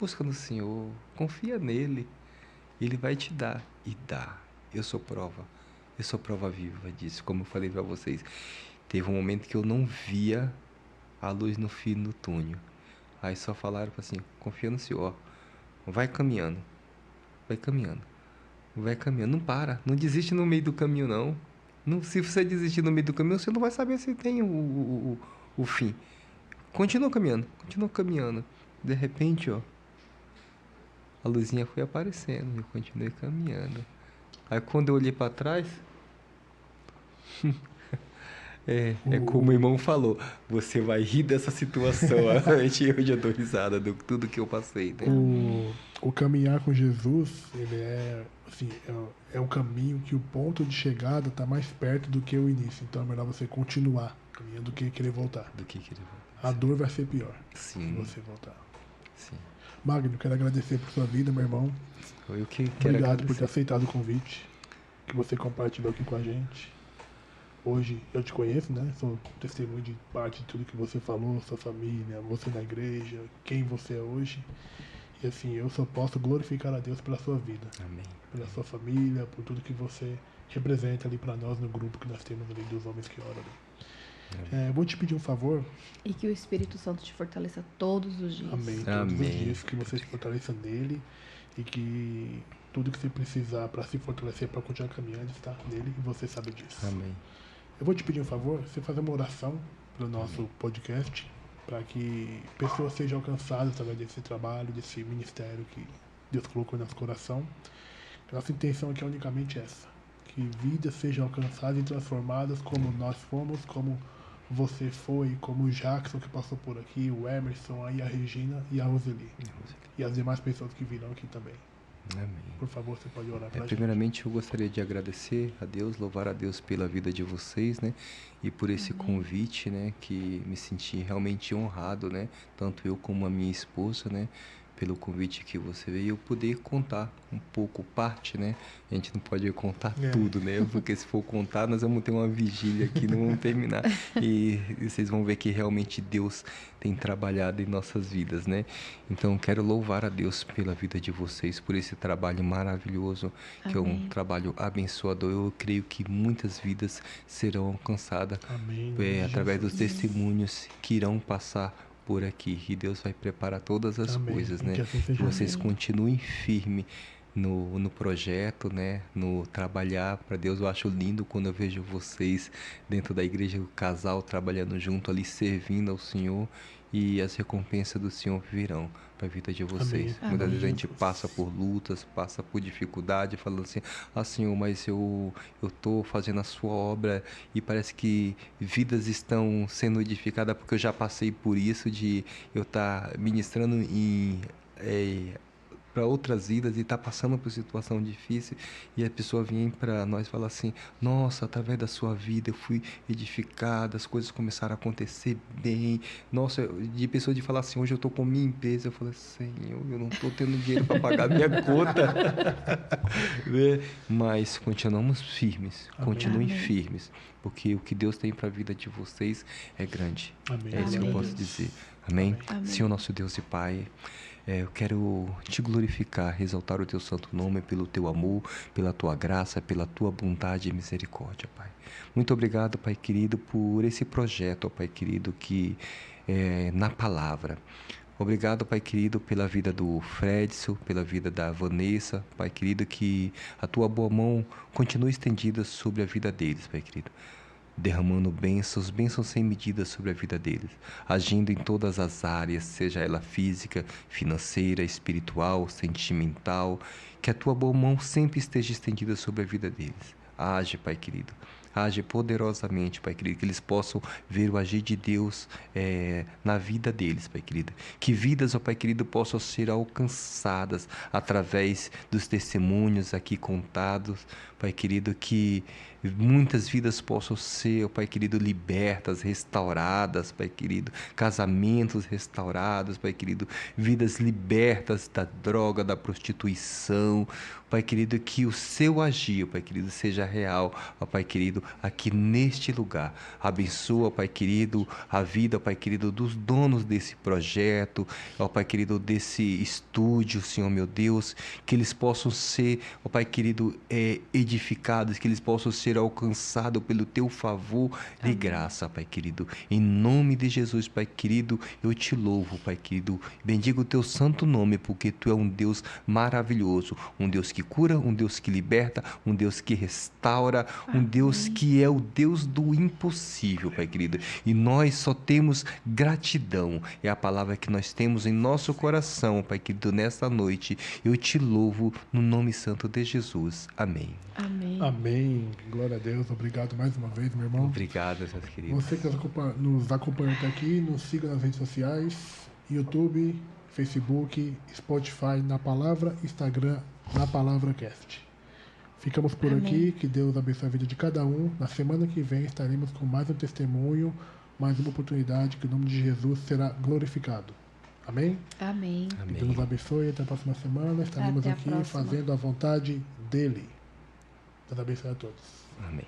Busca no Senhor, confia nele. Ele vai te dar. E dá. Eu sou prova viva disso, como eu falei para vocês. Teve um momento que eu não via a luz no fim do túnel. Aí só falaram assim, confia no Senhor, vai caminhando, vai caminhando, vai caminhando, não para, não desiste no meio do caminho não. Não, se você desistir no meio do caminho, você não vai saber se tem o fim. Continua caminhando, continua caminhando. De repente, ó, a luzinha foi aparecendo, eu continuei caminhando. Aí quando eu olhei para trás, é como o irmão falou, você vai rir dessa situação. Eu já dou risada de tudo que eu passei, né? O caminhar com Jesus, ele assim, é um caminho que o ponto de chegada está mais perto do que o início. Então é melhor você continuar caminhando do que querer voltar. A dor vai ser pior se você voltar. Sim. Magno, quero agradecer por sua vida, meu irmão. Eu que quero Obrigado agradecer. por ter aceitado o convite que você compartilhou aqui com a gente. Hoje eu te conheço, né? Sou testemunho de parte de tudo que você falou, sua família, você na igreja, quem você é hoje. E assim, eu só posso glorificar a Deus pela sua vida. Amém. Pela sua família, por tudo que você representa ali para nós no grupo que nós temos ali dos homens que oram ali. Vou te pedir um favor. E que o Espírito Santo te fortaleça todos os dias. Amém. Todos os dias que você se fortaleça nele e que tudo que você precisar para se fortalecer, para continuar caminhando, está nele e você sabe disso. Amém. Eu vou te pedir um favor, você fazer uma oração para o nosso podcast, para que pessoas sejam alcançadas através desse trabalho, desse ministério que Deus colocou em nosso coração. Nossa intenção aqui é unicamente essa, que vidas sejam alcançadas e transformadas como nós fomos, como você foi, como o Jackson que passou por aqui, o Emerson, aí a Regina e a Roseli. E as demais pessoas que virão aqui também. Amém. Por favor, você pode orar para a gente. Primeiramente, eu gostaria de agradecer a Deus, louvar a Deus pela vida de vocês, né? E por esse convite, né? Que me senti realmente honrado, né? Tanto eu como a minha esposa, né? Pelo convite que você veio, eu poder contar um pouco, parte, né? A gente não pode contar tudo, né? Porque se for contar, nós vamos ter uma vigília aqui, não vamos terminar. E vocês vão ver que realmente Deus tem trabalhado em nossas vidas, né? Então, quero louvar a Deus pela vida de vocês, por esse trabalho maravilhoso, que é um trabalho abençoador. Eu creio que muitas vidas serão alcançadas através dos testemunhos que irão passar por aqui, e Deus vai preparar todas as coisas, né? Que vocês continuem firme no projeto, né? No trabalhar para Deus. Eu acho lindo quando eu vejo vocês dentro da igreja, o casal trabalhando junto ali, servindo ao Senhor, e as recompensas do Senhor virão para a vida de vocês. Muitas vezes a gente passa por lutas, passa por dificuldade, falando assim, Senhor, mas eu estou fazendo a sua obra e parece que vidas estão sendo edificadas, porque eu já passei por isso, de eu estar ministrando para outras vidas e tá passando por situação difícil, e a pessoa vem para nós e fala assim, nossa, através da sua vida eu fui edificada, as coisas começaram a acontecer bem. Nossa, de pessoa de falar assim, hoje eu tô com minha empresa, eu falo assim, eu não tô tendo dinheiro para pagar minha conta. Né? Mas continuamos firmes, continuem firmes, porque o que Deus tem para a vida de vocês é grande. É isso que eu posso dizer. Amém? Senhor, nosso Deus e Pai, eu quero te glorificar, exaltar o teu santo nome pelo teu amor, pela tua graça, pela tua bondade e misericórdia, Pai. Muito obrigado, Pai querido, por esse projeto, Pai querido, que é na palavra. Obrigado, Pai querido, pela vida do Fredson, pela vida da Vanessa, Pai querido, que a tua boa mão continue estendida sobre a vida deles, Pai querido, derramando bênçãos sem medida sobre a vida deles, agindo em todas as áreas, seja ela física, financeira, espiritual, sentimental, que a tua boa mão sempre esteja estendida sobre a vida deles. Age, Pai querido, age poderosamente, Pai querido, que eles possam ver o agir de Deus na vida deles, Pai querido. Que vidas, ó Pai querido, possam ser alcançadas através dos testemunhos aqui contados, Pai querido, que muitas vidas possam ser, ó Pai querido, libertas, restauradas, Pai querido, casamentos restaurados, Pai querido, vidas libertas da droga, da prostituição, Pai querido, que o seu agir, Pai querido, seja real, ó Pai querido, aqui neste lugar. Abençoa, Pai querido, a vida, Pai querido, dos donos desse projeto, ó Pai querido, desse estúdio, Senhor meu Deus, que eles possam ser, ó Pai querido, edificados, que eles possam ser alcançados pelo Teu favor e graça, Pai querido. Em nome de Jesus, Pai querido, eu te louvo, Pai querido, bendigo o Teu santo nome, porque Tu é um Deus maravilhoso, um Deus que cura, um Deus que liberta, um Deus que restaura, um Deus que é o Deus do impossível, Pai querido. E nós só temos gratidão, é a palavra que nós temos em nosso coração, Pai querido, nesta noite. Eu te louvo no nome santo de Jesus. Amém. Amém. Amém. Glória a Deus. Obrigado mais uma vez, meu irmão. Obrigado, meus queridos. Você que nos acompanha até aqui, nos siga nas redes sociais, YouTube, Facebook, Spotify, na palavra, Instagram, na palavra cast. Ficamos por aqui, que Deus abençoe a vida de cada um. Na semana que vem estaremos com mais um testemunho, mais uma oportunidade, que o nome de Jesus será glorificado. Amém? Amém. Que Deus nos abençoe. Até a próxima semana. Estaremos Até a aqui próxima. fazendo a vontade dEle. Deus abençoe a todos. Amém.